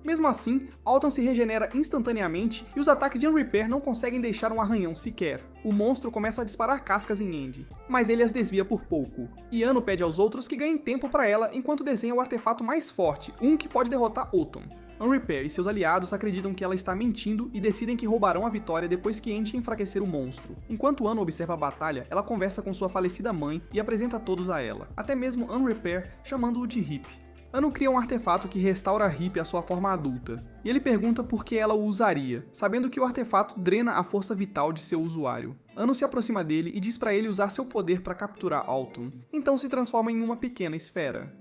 Mesmo assim, Alton se regenera instantaneamente e os ataques de Unrepair não conseguem deixar um arranhão sequer. O monstro começa a disparar cascas em Andy, mas ele as desvia por pouco. E Ano pede aos outros que ganhem tempo para ela enquanto desenha o artefato mais forte, um que pode derrotar Alton. Unrepair e seus aliados acreditam que ela está mentindo e decidem que roubarão a vitória depois que Andy enfraquecer o monstro. Enquanto Ano observa a batalha, ela conversa com sua falecida mãe e apresenta todos a ela, até mesmo Unrepair chamando-o de Hip. Ano cria um artefato que restaura Hip à sua forma adulta, e ele pergunta por que ela o usaria, sabendo que o artefato drena a força vital de seu usuário. Ano se aproxima dele e diz para ele usar seu poder para capturar Alton, então se transforma em uma pequena esfera.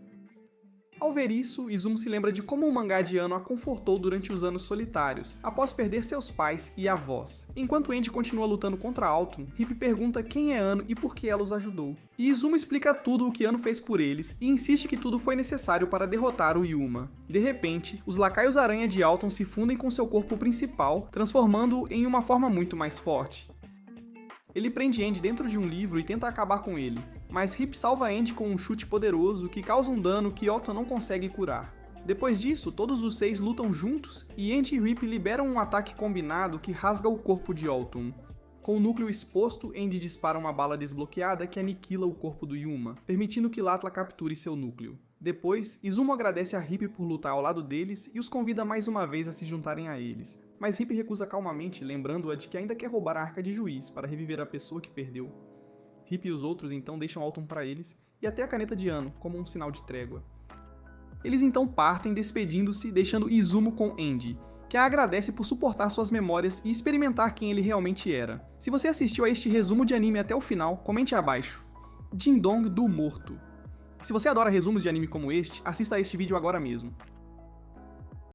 Ao ver isso, Izumo se lembra de como o mangá de Anno a confortou durante os anos solitários, após perder seus pais e avós. Enquanto Andy continua lutando contra Alton, Hip pergunta quem é Anno e por que ela os ajudou. E Izumo explica tudo o que Anno fez por eles e insiste que tudo foi necessário para derrotar o Yuma. De repente, os lacaios aranha de Alton se fundem com seu corpo principal, transformando-o em uma forma muito mais forte. Ele prende Andy dentro de um livro e tenta acabar com ele, mas Hip salva Andy com um chute poderoso que causa um dano que Alton não consegue curar. Depois disso, todos os 6 lutam juntos e Andy e Hip liberam um ataque combinado que rasga o corpo de Alton. Com o núcleo exposto, Andy dispara uma bala desbloqueada que aniquila o corpo do Yuma, permitindo que Latla capture seu núcleo. Depois, Izumo agradece a Hip por lutar ao lado deles e os convida mais uma vez a se juntarem a eles. Mas Hip recusa calmamente, lembrando-a de que ainda quer roubar a Arca de Juiz para reviver a pessoa que perdeu. Hip e os outros então deixam Alton para eles, e até a caneta de Anno, como um sinal de trégua. Eles então partem, despedindo-se, deixando Izumo com Andy, que a agradece por suportar suas memórias e experimentar quem ele realmente era. Se você assistiu a este resumo de anime até o final, comente abaixo. Ding Dong do Morto. Se você adora resumos de anime como este, assista a este vídeo agora mesmo.